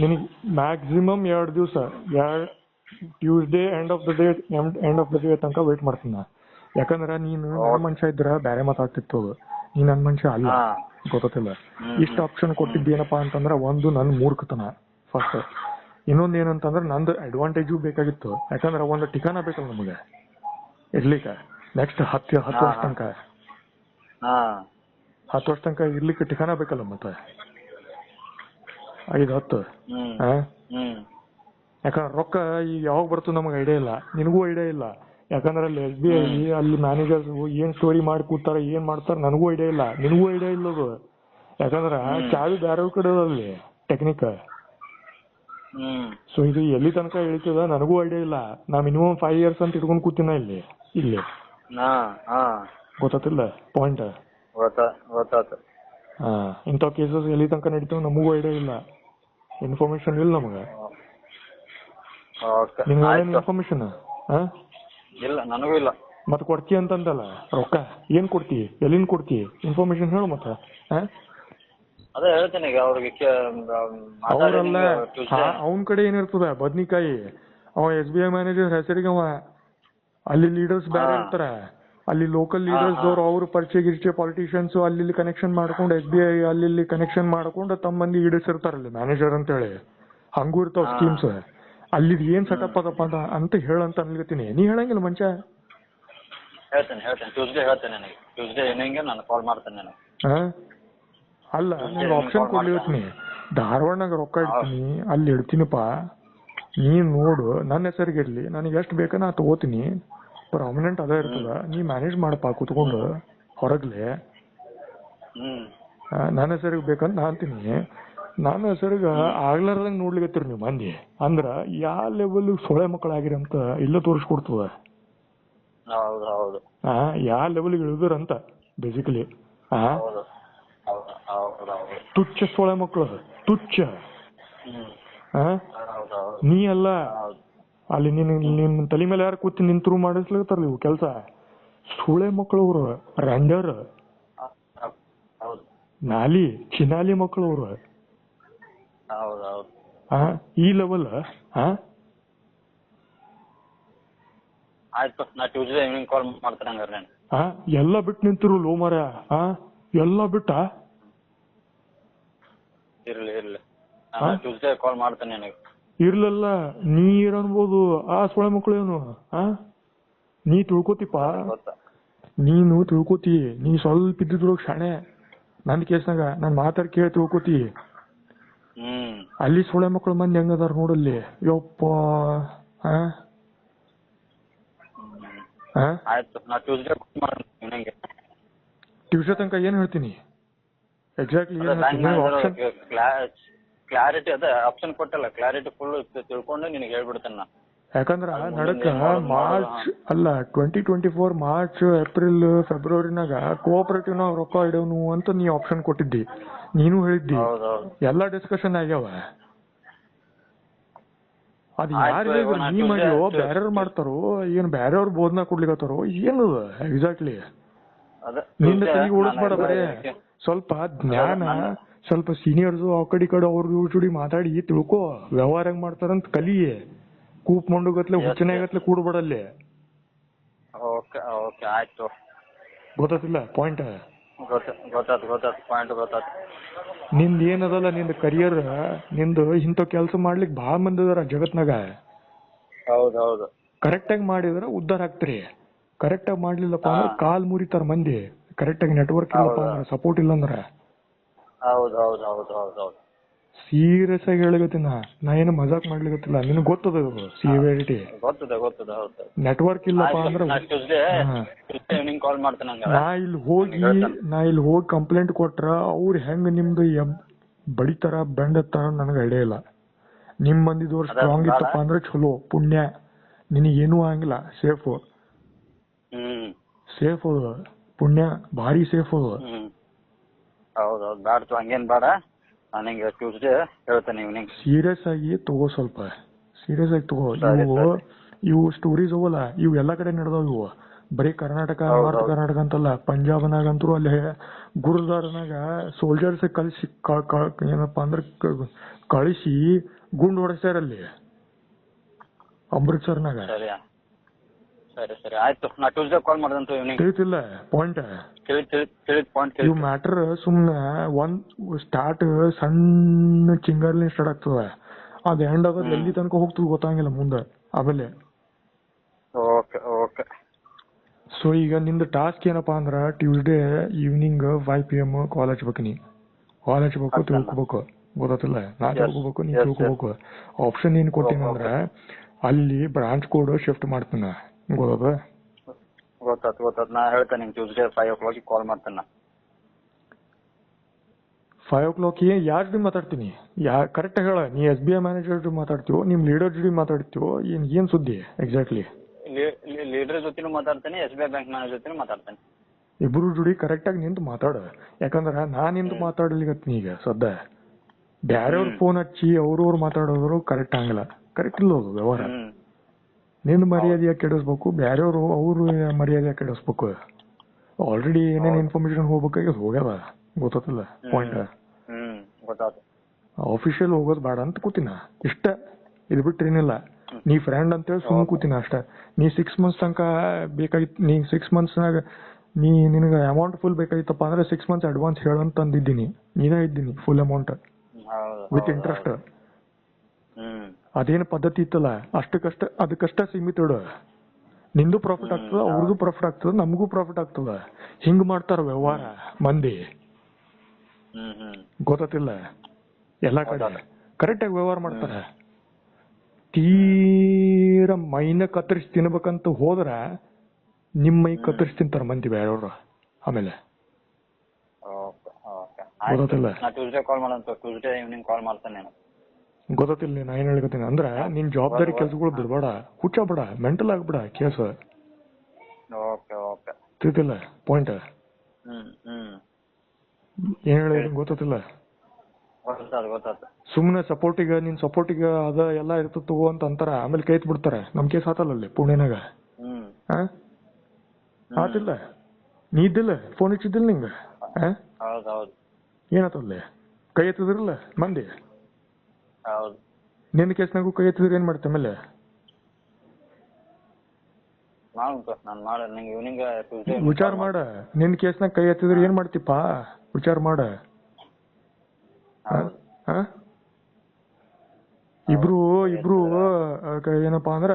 ನಿನಗೆ ಮ್ಯಾಕ್ಸಿಮಮ್ 2 ದಿವಸ, Tuesday end of the day ತನಕ ವೇಟ್ ಮಾಡ್ತೀನಿ ನಾ. ಯಾಕಂದ್ರ ನೀನು ನನ್ನ ಮನುಷ್ಯ ಇದ್ರ ಬೇರೆ ಮಾತಾಡ್ತಿತ್ತು, ನೀ ನನ್ನ ಮನುಷ್ಯ ಅಲ್ಲ. ಗೊತ್ತಿಲ್ಲ, ಇಷ್ಟ ಆಪ್ಷನ್ ಕೊಟ್ಟಿದ್ದೇನಪ್ಪಾ ಅಂತಂದ್ರ, ಒಂದು ನನ್ನ ಮೂರ್ಖತನ ಫಸ್ಟ್, ಇನ್ನೊಂದ್ ಏನಂತಂದ್ರ ನಂದು ಅಡ್ವಾಂಟೇಜು ಬೇಕಾಗಿತ್ತು. ಯಾಕಂದ್ರ ಒಂದು ಠಿಕಾನ ಬೇಕಲ್ಲ ನಮಗೆ ಇರ್ಲಿಕ್ಕೆ. ನೆಕ್ಸ್ಟ್ 10 ವರ್ಷ ತನಕ 10 ವರ್ಷ ತನಕ ಇರ್ಲಿಕ್ಕೆ ಠಿಕಾನ ಬೇಕಲ್ಲ, ಮತ್ತೆ 5-10. ಯಾಕಂದ್ರೆ ರೊಕ್ಕ ಈಗ ಯಾವಾಗ ಬರ್ತದೆ ನಮಗೆ ಐಡಿಯಾ ಇಲ್ಲ, ನಿನಗೂ ಐಡಿಯಾ ಇಲ್ಲ. ಯಾಕಂದ್ರೆ ಅಲ್ಲಿ SBI ಅಲ್ಲಿ ಮ್ಯಾನೇಜರ್ಸ್ ಏನ್ ಸ್ಟೋರಿ ಮಾಡಿ ಕೂತಾರ, ಏನ್ ಮಾಡ್ತಾರ ನನಗೂ ಐಡಿಯಾ ಇಲ್ಲ, ನಿನಗೂ ಐಡಿಯಾ ಇಲ್ಲದು. ಯಾಕಂದ್ರ ಚಾವಿ ಬೇರೆ ಕಡೆ ಅಲ್ಲಿ ಟೆಕ್ನಿಕ್. ಸೊ ಇದು ಎಲ್ಲಿ ತನಕ ಹೇಳ್ತದ ನನಗೂ ಐಡಿಯಾ ಇಲ್ಲ. ನಾ ಮಿನಿಮಮ್ 5 years ಅಂತ ಇಟ್ಕೊಂಡ್ ಕೂತಿನ ಇಲ್ಲಿ. ಗೊತ್ತಿಲ್ಲ ಪಾಯಿಂಟ್? ಇಂಥ ಕೇಸಸ್ ಎಲ್ಲಿ ತನಕ ನಡೀತಾವ ನಮಗೂ ಐಡಿಯಾ ಇಲ್ಲ, ಇನ್ಫಾರ್ಮೇಶನ್ ಇಲ್ಲ ನಮಗ. ನಿಮ್ಗೆ ಇನ್ಫಾರ್ಮೇಶನ್ ಇಲ್ಲ, ನನಗೂ ಇಲ್ಲ. ಮತ್ ಕೊಡ್ತಿ ಅಂತಂದಲ್ಲ ರೊಕ್ಕ, ಏನ್ ಕೊಡ್ತಿ, ಎಲ್ಲಿಂದ ಕೊಡ್ತಿ, ಇನ್ಫಾರ್ಮೇಶನ್ ಹೇಳು ಮತ್ತೆ. ಅದೇ ಹೇಳ್ತೀನಿ ಈಗ ಅವ್ರಿಗೆ. ಅವ್ರಲ್ಲ, ಅವನ್ ಕಡೆ ಏನಿರ್ತದ ಬದ್ನಿಕಾಯಿ. ಅವ SBI ಮ್ಯಾನೇಜರ್ ಹೆಸರಿಗೆ ಅವ, ಅಲ್ಲಿ ಲೀಡರ್ಸ್ ಬೇರೆ ಇರ್ತಾರ. ಅಲ್ಲಿ ಲೋಕಲ್ ಲೀಡರ್ಸ್ ದವ್ರು ಅವ್ರ ಪರಿಚಯ ಪಾಲಿಟಿಷಿಯನ್ಸ್ ಅಲ್ಲಿ ಕನೆಕ್ಷನ್ ಮಾಡ್ಕೊಂಡು SBI ಅಲ್ಲಿ ಕನೆಕ್ಷನ್ ಮಾಡ್ಕೊಂಡು ತಮ್ಮ ಮಂದಿ ಹಿಡಿಸಿರ್ತಾರಲ್ಲಿ ಮ್ಯಾನೇಜರ್ ಅಂತ ಹೇಳಿ. ಹಂಗೂ ಇರ್ತಾವ ಸ್ಕೀಮ್ಸ್. ಅಲ್ಲಿ ಏನ್ ಸೆಟಪ್ ಅದಪ್ಪ ಅಂತ ಹೇಳಂತ ಅನ್ಲಿಕತ್ತೀನಿ. ನೀ ಹೇಳಂಗಿಲ್ಲ ಮಂಚ? ಹೇಳ್ತೇನೆ ಟ್ಯೂಸ್ಡೇ ಹೇಳ್ತೇನೆ ನನಗೆ. ಟ್ಯೂಸ್ಡೇ ಏನಿಂಗೆ ನಾನು ಕಾಲ್ ಮಾಡ್ತೇನೆ ನನಗೆ. ಅಲ್ಲ, ನೀವು ಆಪ್ಷನ್ ಕೊಡ್ಲಿಕತ್ತೀನಿ. ಧಾರವಾಡನಾಗ ರೊಕ್ಕ ಇಡ್ತೀನಿ, ಅಲ್ಲಿ ಇಡ್ತೀನಿಪ್ಪ, ನೀನ್ ನೋಡು ನನ್ನ ಹೆಸರಿಗೆ ಇರ್ಲಿ, ನನಗೆ ಎಷ್ಟು ಬೇಕಾ ನಾ ತಗೋತೀನಿ. ಪರ್ಮನೆಂಟ್ ಅದ ಇರ್ತದ, ನೀ ಮ್ಯಾನೇಜ್ ಮಾಡಪ್ಪ ಕುತ್ಕೊಂಡು ಹೊರಗ್ಲೆ. ನನ್ನ ಹೆಸರಿಗೆ ಬೇಕಂತ ನಾ ಅಂತೀನಿ. ನನ್ನ ಹೆಸರಿಗೆ ಆಗ್ಲಾರ್ದಂಗ್ ನೋಡ್ಲಿಕತ್ತೀರಿ ನೀವು ಮಂದಿ. ಅಂದ್ರ ಯಾವ ಲೆವೆಲ್ ಸೊಳೆ ಮಕ್ಕಳಾಗಿರಿ ಅಂತ ಇಲ್ಲ ತೋರಿಸ್ಕೊಡ್ತದ. ಯಾವ ಲೆವೆಲ್ಗೆ ಇಳಿದ್ರಂತ ಬೇಸಿಕಲಿ. ತುಚ್ಛ ಸೊಳೆ ಮಕ್ಕಳು, ತುಚ್ಛ. ನೀ ಅಲ್ಲ, ಅಲ್ಲಿ ನಿನ್ನ ತಲೆ ಮೇಲೆ ಯಾರು ಕೂತಿ ನಿಂತರು ಮಾಡಿಸ್ಲಿಕತ್ತಾರ ಇವು ಕೆಲಸ. ಸುಳೆ ಮಕ್ಕಳವ್ರು ರಂಡರ್ ಹೌದು ನಾಲಿ ಚಿನಾಲಿ ಮಕ್ಕಳವ್ರು ಹೌದು ಹೌದು. ಈ ಲೆವೆಲ್ ಆಯ್ತು, ನಾ ಟ್ಯೂಸ್ಡೇ ಈವ್ನಿಂಗ್ ಕಾಲ್ ಮಾಡ್ತೇನೆ ಹಂಗಾರೆ ನಾನು. ಎಲ್ಲ ಬಿಟ್ಟು ನಿಂತಿರು ಲೋ ಮರ ಎಲ್ಲ ಬಿಟ್ಟ ಇರ್ಲಿ ಇರ್ಲಿ, ನಾನು ಟ್ಯೂಸ್ಡೇ ಕಾಲ್ ಮಾಡ್ತೇನೆ ನಿನಗೆ. ಇರ್ಲಲ್ಲ ನೀ ಅನ್ಬೋದು ಆ ಸುಳೆ ಮಕ್ಕಳೇನು ನೀ ತಿಳ್ಕೊತಿಪ್ಪ, ನೀನು ತಿಳ್ಕೊತಿ, ನೀ ಸ್ವಲ್ಪ ಇದ್ದಿದ್ರೊಳಗ್ ಶಾಣೆ. ನಂದ್ ಕೇಸ್ನಾಗ ನಾನ್ ಮಾತಾಡ್ ಕೇಳಿ ತಿಳ್ಕೊತಿ. ಅಲ್ಲಿ ಸುಳೆ ಮಕ್ಕಳ ಮಂದಿ ಹೆಂಗದಾರ ನೋಡಲ್ಲಿ ಯಪ್ಪ. ಆಯ್ತು, ನಾ ಟ್ಯೂಸ್ಡೇ ಕಾಲ್ ಮಾಡ್ತೀನಿ ನಿನಗೆ. ಟ್ಯೂಸ್ಡೇ ತನಕ ಏನ್ ಹೇಳ್ತೀನಿ ಎಕ್ಸಾಕ್ಟ್ಲಿ ಆಪ್ಷನ್ ಕ್ಲಾರಿಟಿ ಅದ ಆಪ್ಷನ್ ಕೊಟ್ಟಲ್ಲ, ಕ್ಲಾರಿಟಿ ಫುಲ್ ತಿಳ್ಕೊಂಡು ನಿನಗೆ ಹೇಳ್ಬಿಡ್ತೇನೆ ನಾ. ಯಾಕಂದ್ರ ನಡಕ ಮಾರ್ಚ್ ಅಲ್ಲ 2024 ಮಾರ್ಚ್ ಏಪ್ರಿಲ್ ಫೆಬ್ರವರಿನಾಗ ಕೋಆಪರೇಟಿವ್ ನಾಗ ರೊಕ್ಕ ಇಡೋನು ಅಂತ ನೀ ಆಪ್ಷನ್ ಕೊಟ್ಟಿದ್ದಿ, ನೀನು ಹೇಳಿದ್ದಿ, ಎಲ್ಲಾ ಡಿಸ್ಕಷನ್ ಆಗ್ಯಾವ. ಅದ್ ಯಾರಿಗ ನೀ ಮಾಡ್ಯೋ ಬ್ಯಾರ್ಯಾರು ಮಾಡ್ತಾರೋ ಏನ್ ಬ್ಯಾರೆಯವ್ರ ಬೋಧನಾ ಕೊಡ್ಲಿಕತ್ತಾರೋ ಏನದ ಎಕ್ಸಾಕ್ಟ್ಲಿ. ನಿನ್ನ ತಲೆಗೆ ಓಡಿಸ್ಬೇಡ, ಬರೇ ಸ್ವಲ್ಪ ಜ್ಞಾನ, ಸ್ವಲ್ಪ ಸೀನಿಯರ್ಸ್ ಆ ಕಡೆ ಅವ್ರ ಜೋಡಿ ಮಾತಾಡಿ ತಿಳ್ಕೊ, ವ್ಯವಹಾರ ಹೆಂಗ್ ಮಾಡ್ತಾರಂತ ಕಲಿಯೇ. ಕೂಪ್ ಮಂಡುಗತ್ಲೆ ಹುಚ್ಚನಾಗತ್ಲೆ ಕೂಡ್ಬೇಡಲ್ಲಿ. ಆಯ್ತು, ಗೊತ್ತಿಲ್ಲ ಪಾಯಿಂಟ್. ಗೊತ್ತಾತ್ ಪಾಯಿಂಟ್ ಗೊತ್ತಾತ್. ನಿಂದ ಏನದಲ್ಲ ನಿಂದ ಕರಿಯರ್, ನಿಂದು ಇಂಥ ಕೆಲಸ ಮಾಡ್ಲಿಕ್ಕೆ ಬಹಳ ಮಂದಿ ಅದಾರ ಜಗತ್ನಾಗ. ಹೌದೌದು, ಕರೆಕ್ಟ್ ಆಗಿ ಮಾಡಿದ್ರ ಉದ್ದಾರ ಆಗ್ತೀರಿ. ಕರೆಕ್ಟ್ ಆಗಿ ಮಾಡ್ಲಿಲ್ಲಪ್ಪ ಅಂದ್ರೆ ಕಾಲ್ ಮುರಿತಾರ ಮಂದಿ. ಕರೆಕ್ಟ್ ಆಗಿ ನೆಟ್ವರ್ಕ್ ಇಲ್ಲಪ್ಪ ಅಂದ್ರೆ, ಸಪೋರ್ಟ್ ಇಲ್ಲ ಅಂದ್ರೆ. ಹೌದು ಸೀರಿಯಸ್ ಆಗಿ ಹೇಳಗತ್ತಿನ, ನಾ ಏನು ಮಜಾಕ್ ಮಾಡ್ಲಿಕತ್ತಿಲ್ಲ, ನಿನಗ್ ಗೊತ್ತದ ಸಿವಿಯಾರಿಟಿ. ನೆಟ್ವರ್ಕ್ ಇಲ್ಲಪ್ಪ ಅಂದ್ರೆ ನಾ ಇಲ್ಲಿ ಹೋಗಿ ಕಂಪ್ಲೇಂಟ್ ಕೊಟ್ರ ಅವ್ರು ಹೆಂಗ್ ನಿಮ್ದು ಬಡಿತಾರ ಬೆಂಡತ್ತಾರ ನನಗೆ ಐಡಿಯಾ ಇಲ್ಲ. ನಿಮ್ ಮಂದಿದವ್ರು ಸ್ಟ್ರಾಂಗ್ ಇತ್ತಪ್ಪ ಅಂದ್ರೆ ಚಲೋ, ಪುಣ್ಯ, ನಿನಗೇನು ಆಗಿಲ್ಲ, ಸೇಫ್ ಅದು, ಪುಣ್ಯ ಭಾರಿ ಸೇಫ್ ಅದು. ಹೌದೌದು, ಬೇಡ ಹಂಗೇನ್ ಬೇಡ, ನಾನು ಹಿಂಗೆ ಟ್ಯೂಸ್ಡೇ ಹೇಳ್ತೇನೆ ಈವ್ನಿಂಗ್. ಸೀರಿಯಸ್ ಆಗಿ ತಗೋ, ಸ್ವಲ್ಪ ಸೀರಿಯಸ್ ಆಗಿ ತಗೋ. ಇವು ಸ್ಟೋರೀಸ್ ಅವಲ್ಲ, ಇವು ಎಲ್ಲಾ ಕಡೆ ನಡೆದವ. ಇವು ಬರೀ ಕರ್ನಾಟಕ, ನಾರ್ತ್ ಕರ್ನಾಟಕ ಅಂತಲ್ಲ, ಪಂಜಾಬ್ನಾಗಂತೂ ಅಲ್ಲಿ ಗುರುದ್ವಾರನಾಗ ಸೋಲ್ಜರ್ಸ್ ಕಳಿಸಿ ಏನಪ್ಪಾ ಅಂದ್ರೆ ಕಳಿಸಿ ಗುಂಡು ಹೊಡೆಸ್ತಾರಲ್ಲಿ ಅಮೃತ್ಸರ್ನಾಗ. ಸರಿ ಆಯ್ತು, ನಾ ಟ್ಯೂಸ್ಡೇ ಕಾಲ್ ಮಾಡ್ದಂತ ಈವ್ನಿಂಗ್. ತಿಳಿತಿಲ್ಲ ಪಾಯಿಂಟ್. ಇವು ಮ್ಯಾಟರ್ ಸುಮ್ನೆ ಒಂದ್ ಸ್ಟಾರ್ಟ್ ಸಣ್ಣ ಚಿಂಗಾರ್ಲಿ ಸ್ಟಾರ್ಟ್ ಆಗ್ತದ, ಅದ್ ಎಂಡ್ ಆಗೋದ್ ಎಲ್ಲಿ ತನಕ ಹೋಗ್ತದ ಗೊತ್ತಾಗಿಲ್ಲ ಮುಂದೆ ಆಮೇಲೆ. ಸೊ ಈಗ ನಿಂದು ಟಾಸ್ಕ್ ಏನಪ್ಪಾ ಅಂದ್ರ ಟ್ಯೂಸ್ಡೇ ಈವ್ನಿಂಗ್ 5 PM ಕಾಲ್ ಹಚ್ಬೇಕು. ನೀ ಕಾಲ್ ಹಚ್ಬೇಕು, ತಿಳ್ಕೊಬೇಕು, ಗೊತ್ತಿಲ್ಲ, ನಾ ತಿಳ್ಕೊಬೇಕು, ನೀ ತಿಳ್ಕೊಬೇಕು. ಆಪ್ಷನ್ ಏನ್ ಕೊಟ್ಟಿನಂದ್ರ ಅಲ್ಲಿ ಬ್ರಾಂಚ್ ಕೋಡ್ ಶಿಫ್ಟ್ ಮಾಡ್ತೀನ, ಗೊತ್ತಾತ್. ನಾ ಹೇಳ್ತೇನೆ ಟ್ಯೂಸ್ಡೇ 5 o'clock ಕಾಲ್ ಮಾಡ್ತೇನೆ. 5 o'clock ಯಾರ ಜೊತೆ ಮಾತಾಡ್ತೀನಿ? ಕರೆಕ್ಟ್ ಹೇಳ. ನೀ SBI ಮ್ಯಾನೇಜರ್ ಜೊತೆ ಮಾತಾಡ್ತೀವೋ, ನಿಮ್ ಲೀಡರ್ ಜೊತೆ ಮಾತಾಡ್ತೀವೋ, ಏನ್ ಸುದ್ದಿ ಎಕ್ಸಾಕ್ಟ್ಲಿ? ಲೀಡರ್ ಜೊತೆನೂ ಮಾತಾಡ್ತೇನೆ, SBI ಬ್ಯಾಂಕ್ ಮ್ಯಾನೇಜರ್ ಜೊತೆನೂ ಮಾತಾಡ್ತೇನೆ. ಇಬ್ರು ಜೋಡಿ ಕರೆಕ್ಟ್ ಆಗಿ ನಿಂತು ಮಾತಾಡ. ಯಾಕಂದ್ರ ನಾನ್ ನಿಂತು ಮಾತಾಡ್ಲಿಕತ್ತೀನಿ ಈಗ ಸದ್ಯ. ಬ್ಯಾರೆಯವ್ರ ಫೋನ್ ಹಚ್ಚಿ ಅವ್ರವ್ರು ಮಾತಾಡೋದ್ರು ಕರೆಕ್ಟ್ ಆಗಲ್ಲ, ಕರೆಕ್ಟ್ ಇಲ್ಲ ಅದು ವ್ಯವಹಾರ. ನಿಂದ ಮರ್ಯಾದೆಯ ಕೆಡಿಸ್ಬೇಕು, ಬ್ಯಾರೆಯವ್ರು ಅವ್ರು ಮರ್ಯಾದೆಯ ಕೆಡಿಸ್ಬೇಕು. ಆಲ್ರೆಡಿ ಏನೇನ್ ಇನ್ಫಾರ್ಮೇಶನ್ ಹೋಗ್ಬೇಕಾಗಿ ಹೋಗ್ಯಾವ, ಗೊತ್ತಿಲ್ಲ ಪಾಯಿಂಟ್. ಆಫೀಷಿಯಲ್ ಹೋಗೋದು ಬೇಡ ಅಂತ ಕೂತಿನ ಇಷ್ಟ, ಇದು ಬಿಟ್ರೆ ಏನಿಲ್ಲ. ನೀ ಫ್ರೆಂಡ್ ಅಂತೇಳಿ ಸುಮ್ಮನೆ ಕೂತಿನ ಅಷ್ಟ. ನೀ 6 months ತನಕ ಬೇಕಾಗಿತ್ತು, ನೀ 6 monthsನಾಗ ನಿನಗೆ ಅಮೌಂಟ್ ಫುಲ್ ಬೇಕಾಗಿತ್ತಪ್ಪ ಅಂದ್ರೆ 6 months ಅಡ್ವಾನ್ಸ್ ಹೇಳಂತ ಅಂದಿದ್ದೀನಿ, ನೀನೇ ಇದ್ದೀನಿ ಫುಲ್ ಅಮೌಂಟ್ ವಿತ್ ಇಂಟ್ರೆಸ್ಟ್. ಅದೇನು ಪದ್ಧತಿ ಇತ್ತಲ್ಲ ಅಷ್ಟಕ್ಕಷ್ಟ, ಅದಕ್ಕಷ್ಟ ಸೀಮಿತ ಇಡು. ನಿಂದು ಪ್ರಾಫಿಟ್ ಆಗ್ತದ, ಅವ್ರದ್ದು ಪ್ರಾಫಿಟ್ ಆಗ್ತದ, ನಮಗೂ ಪ್ರಾಫಿಟ್ ಆಗ್ತದ. ಹಿಂಗ್ ಮಾಡ್ತಾರ ವ್ಯವಹಾರ ಮಂದಿ, ಗೊತ್ತಿಲ್ಲ. ಎಲ್ಲಾ ಕಡೆ ಕರೆಕ್ಟ್ ಆಗಿ ವ್ಯವಹಾರ ಮಾಡ್ತಾರ. ತೀರ ಮೈನ ಕತ್ತರಿಸಿ ತಿನ್ಬೇಕಂತ ಹೋದ್ರ ನಿಮ್ ಮೈ ಕತ್ತರಿಸಿ ತಿಂತಾರ ಮಂದಿ ಬೇರೆಯವ್ರು. ಆಮೇಲೆ ಗೊತ್ತಿಲ್ಲ, ಗೊತ್ತಿಲ್ಲ. ನಾ ಏನ್ ಹೇಳ್ಕತ್ತೀನಿ ಅಂದ್ರ ನಿನ್ ಜವಾಬ್ದಾರಿ ಕೆಲ್ಸಗಳು ಬಿಡ್ಬೇಡ, ಹುಚ್ಚಬೇಡ, ಮೆಂಟಲ್ ಆಗ್ಬೇಡ ಕೇಸ್. ತಿಳ್ತಿಲ್ಲ ಪಾಯಿಂಟ್? ಏನ್ ಹೇಳಿದ್ರೆ ಗೊತ್ತಿಲ್ಲ. ಸುಮ್ನೆ ನಿನ್ ಸಪೋರ್ಟಿಗ ಅದ ಎಲ್ಲಾ ಇರ್ತದ ತಗೋ ಅಂತ ಅಂತಾರ, ಆಮೇಲೆ ಕೈತ್ ಬಿಡ್ತಾರ. ನಮ್ ಕೇಸ್ ಆತಲ್ಲ ಅಲ್ಲಿ ಪುಣೆನಾಗ. ಆತಿಲ್ಲ, ನೀ ಇದ್ದಿಲ್ಲ, ಫೋನ್ ಹಚ್ಚಿದ್ದಿಲ್ಲ ನಿಂಗೆ? ಹೌದು ಹೌದು ಏನಾತಲ್ಲೇ ಕೈ ಎತ್ತಿದ್ರಲ್ಲ ಮಂದಿ? ಹೌದು. ನಿನ್ನ ಕೇಸ್ನಾಗೂ ಕೈ ಎತ್ತಿದ್ರೆ ಏನ್ ಮಾಡ್ತೆ ಆಮೇಲೆ? ನಾನು ಮಾಡ ನಿಂಗೆ ಈವ್ನಿಂಗ್ ಟ್ಯೂಸ್ಡೇ ವಿಚಾರ ಮಾಡ, ನಿನ್ನ ಕೇಸ್ನಾಗ ಕೈ ಎತ್ತಿದ್ರೆ ಏನ್ ಮಾಡ್ತಿಪ್ಪ? ವಿಚಾರ ಮಾಡ. ಹೌದು. ಇಬ್ರು ಏನಪ್ಪಾ ಅಂದ್ರ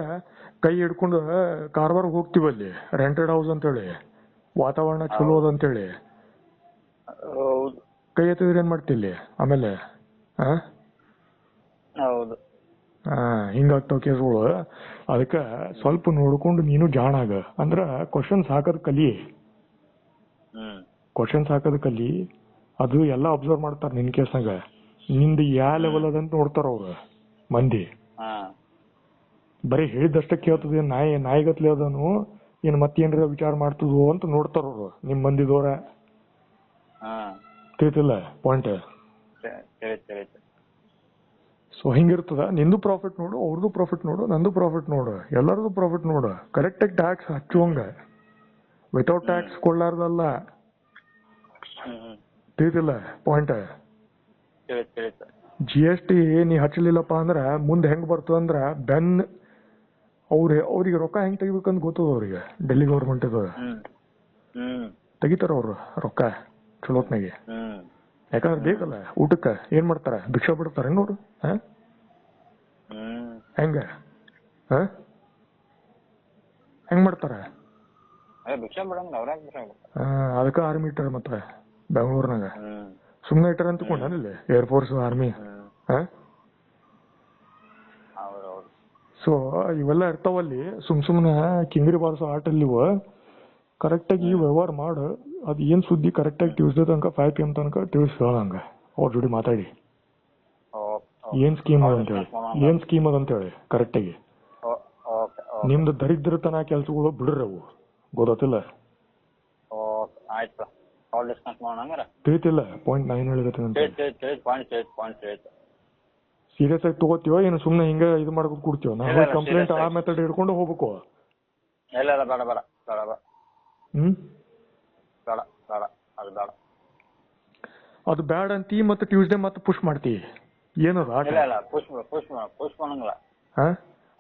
ಕೈ ಹಿಡ್ಕೊಂಡು ಕಾರವಾರ ಹೋಗ್ತಿವಲ್ಲಿ ರೆಂಟೆಡ್ ಹೌಸ್ ಅಂತೇಳಿ, ವಾತಾವರಣ ಚಲೋ ಅದ ಅಂತೇಳಿ. ಹೌದು. ಕೈ ಎತ್ತಿದ್ರೆ ಏನ್ ಮಾಡ್ತಿಲ್ಲಿ ಆಮೇಲೆ? ಹೌದು. ಹಿಂಗಾಗ್ತಾವ ಕೇಸ್ಗಳು. ಅದಕ್ಕ ಸ್ವಲ್ಪ ನೋಡ್ಕೊಂಡು ನೀನು ಜಾಣ ಆಗ. ಅಂದ್ರ ಕ್ವಶನ್ಸ್ ಹಾಕದ್ ಕಲಿ, ಕ್ವಶನ್ಸ್ ಹಾಕದ್ ಕಲಿ. ಅದು ಎಲ್ಲಾ ಅಬ್ಸರ್ವ್ ಮಾಡ್ತಾರ ನಿನ್ ಕೇಸ್ನಾಗ. ನಿಂದ ಯಾವ ಲೆವೆಲ್ ಅದಂತ ನೋಡ್ತಾರ ಅವ್ರು ಮಂದಿ. ಬರೀ ಹೇಳಿದಷ್ಟ ಕೇಳ್ತದ, ನಾಯಿಗತ್ಲೆ ಅದನು ಏನ್ ಮತ್ತೇನ್ರ ವಿಚಾರ ಮಾಡ್ತದೋ ಅಂತ ನೋಡ್ತಾರ ಅವ್ರು ನಿಮ್ ಮಂದಿದವ್ರ. ತಿಳಿತಿಲ್ಲ ಪಾಯಿಂಟ್? ಸೊ ಹಿಂಗಿರ್ತದ. ನಿಂದು ಪ್ರಾಫಿಟ್ ನೋಡು, ಅವ್ರದ್ದು ಪ್ರಾಫಿಟ್ ನೋಡು, ನಂದು ಪ್ರಾಫಿಟ್ ನೋಡು, ಎಲ್ಲರದು ಪ್ರಾಫಿಟ್ ನೋಡು. ಕರೆಕ್ಟಾಗಿ ಟ್ಯಾಕ್ಸ್ ಹಚ್ಚುವಂಗ, ವಿತೌಟ್ ಟ್ಯಾಕ್ಸ್ ಕೊಡ್ಲಾರ್ದಲ್ಲ. ತಿಳಿತಿಲ್ಲ ಪಾಯಿಂಟ್? GST ನೀ ಹಚ್ಚಲಿಲ್ಲಪ್ಪ ಅಂದ್ರ ಮುಂದೆ ಹೆಂಗ್ ಬರ್ತದಂದ್ರ ಅವ್ರಿಗೆ ರೊಕ್ಕ ಹೆಂಗ್ ತೆಗಿಬೇಕಂತ ಗೊತ್ತದ ಅವ್ರಿಗೆ. ಡೆಲ್ಲಿ ಗೌರ್ಮೆಂಟ್ ಇದು ತೆಗಿತಾರ ಅವ್ರು ರೊಕ್ಕ ಚಲೋತ್ನಾಗೆ. ಯಾಕಂದ್ರೆ ಬೇಕಲ್ಲ ಊಟಕ್ಕ. ಏನ್ ಮಾಡ್ತಾರ? ಭಿಕ್ಷಾ ಬಿಡ್ತಾರ ನೋಡು. ಹೆಂಗ ಹೆಂಗ್ ಮಾಡ್ತಾರ? ಅದಕ್ಕ ಆರ್ಮಿ ಇಟ್ಟಾರ ಮತ್ತೆ ಬೆಂಗಳೂರಿನಾಗ. ಸುಮ್ನೆ ಇಟ್ಟಾರ ಅಂತಕೊಂಡ ಅಲ್ಲಿ ಏರ್ಫೋರ್ಸ್ ಆರ್ಮಿ. ಸೊ ಇವೆಲ್ಲ ಇರ್ತಾವಲ್ಲಿ. ಸುಮ್ನೆ ಕಿಂಗ್ರಿ ಬಾರಿಸೋ ಆಟ ಇಲ್ಲಿವ. ಕರೆಕ್ಟಾಗಿ ವ್ಯವಹಾರ ಮಾಡು. ಅದ್ ಏನ್ ಸುದ್ದಿ ಕರೆಕ್ಟಾಗಿ ಟ್ಯೂಸ್ಡೇ ತನಕ 5 PM ತನಕ ತಿಳಿಸ್ ಹೇಳಂಗ ಅವ್ರ ಜೋಡಿ ಮಾತಾಡಿ. ಏನ್ ಸ್ಕೀಮ್ ಅದಂತೇಳಿ ಕರೆಕ್ಟಾಗಿ. ನಿಮ್ದು ದರಿದ್ರತನ ಕೆಲ್ಸಗಳು ಬಿಡ್ರವು, ಗೊತ್ತಿಲ್ಲ? ತಿಳಿತಿಲ್ಲ ಪಾಯಿಂಟ್? ನಾ ಏನ್ ಹೇಳಿಗತ್ತೇನೆ ಸೀರಿಯಸ್ ಆಗಿ ತಗೋತೀವ ಏನು ಸುಮ್ನೆ ಹಿಂಗ ಇದು ಮಾಡ್ಕೊಂಡು ಕೊಡ್ತೀವ? ನಾವು ಕಂಪ್ಲೇಂಟ್ ಆ ಮೆಥಡ್ ಹಿಡ್ಕೊಂಡು ಹೋಗ್ಬೇಕು. ಅದು ಬ್ಯಾಡ ಅಂತಿ ಮತ್ತೆ ಟ್ಯೂಸ್ಡೇ ಮತ್ತೆ ಪುಷ್ ಮಾಡ್ತಿ. ಏನದ ಆಟ?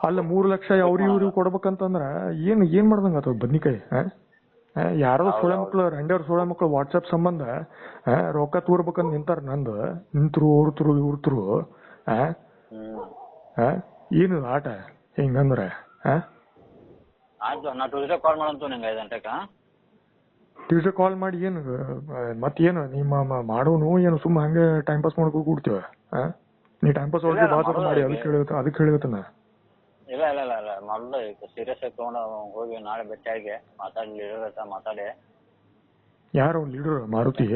ಅಲ್ಲ 3 ಲಕ್ಷ ಅವ್ರಿವ್ರಿಗೆ ಕೊಡ್ಬೇಕಂತಂದ್ರ ಏನ್ ಮಾಡ್ದಂಗ ಆತದ ಬದ್ನಿಕಾಯಿ? ಯಾರೋ ಸೋಳೆ ಮಕ್ಳು, ರಂಡೇವ್ರ ಸೋಳೆ ಮಕ್ಳು ವಾಟ್ಸಪ್ ಸಂಬಂಧ ರೊಕ್ಕ ತೂರ್ಬೇಕಂತ ನಿಂತಾರ. ನಿಂತರು ಇವ್ರು ಏನು ಆಟ ಹಿಂಗಂದ್ರ? ಟ್ಯೂಸ್ಡೇ ಕಾಲ್ ಮಾಡಿ ಏನು ಮತ್ತೇನು ನಿಮ್ಮ ಮಾಡೋನು ಏನು ಸುಮ್ಮ ಹಂಗೆ ಟೈಮ್ ಪಾಸ್ ಮಾಡ್ಕೊಂಡು ಕೂಡ್ತೀವ? ನೀ ಟೈಮ್ ಪಾಸ್ ಒಳಗೆ ಬಾತ್ ಮಾಡಿ ಅದಕ್ಕೆ ಹೇಳಿಗತ್ತನ. ಇಲ್ಲ ಇಲ್ಲ ಇಲ್ಲ ಇಲ್ಲ ಮೊದಲು ಸೀರಿಯಸ್ ಆಗಿ ತಗೊಂಡು ಹೋಗಿ ನಾಳೆ ಭೇಟಿಯಾಗಿ ಮಾತಾಡಿ. ಯಾರು ಲೀಡರ್? ಮಾರುತಿ?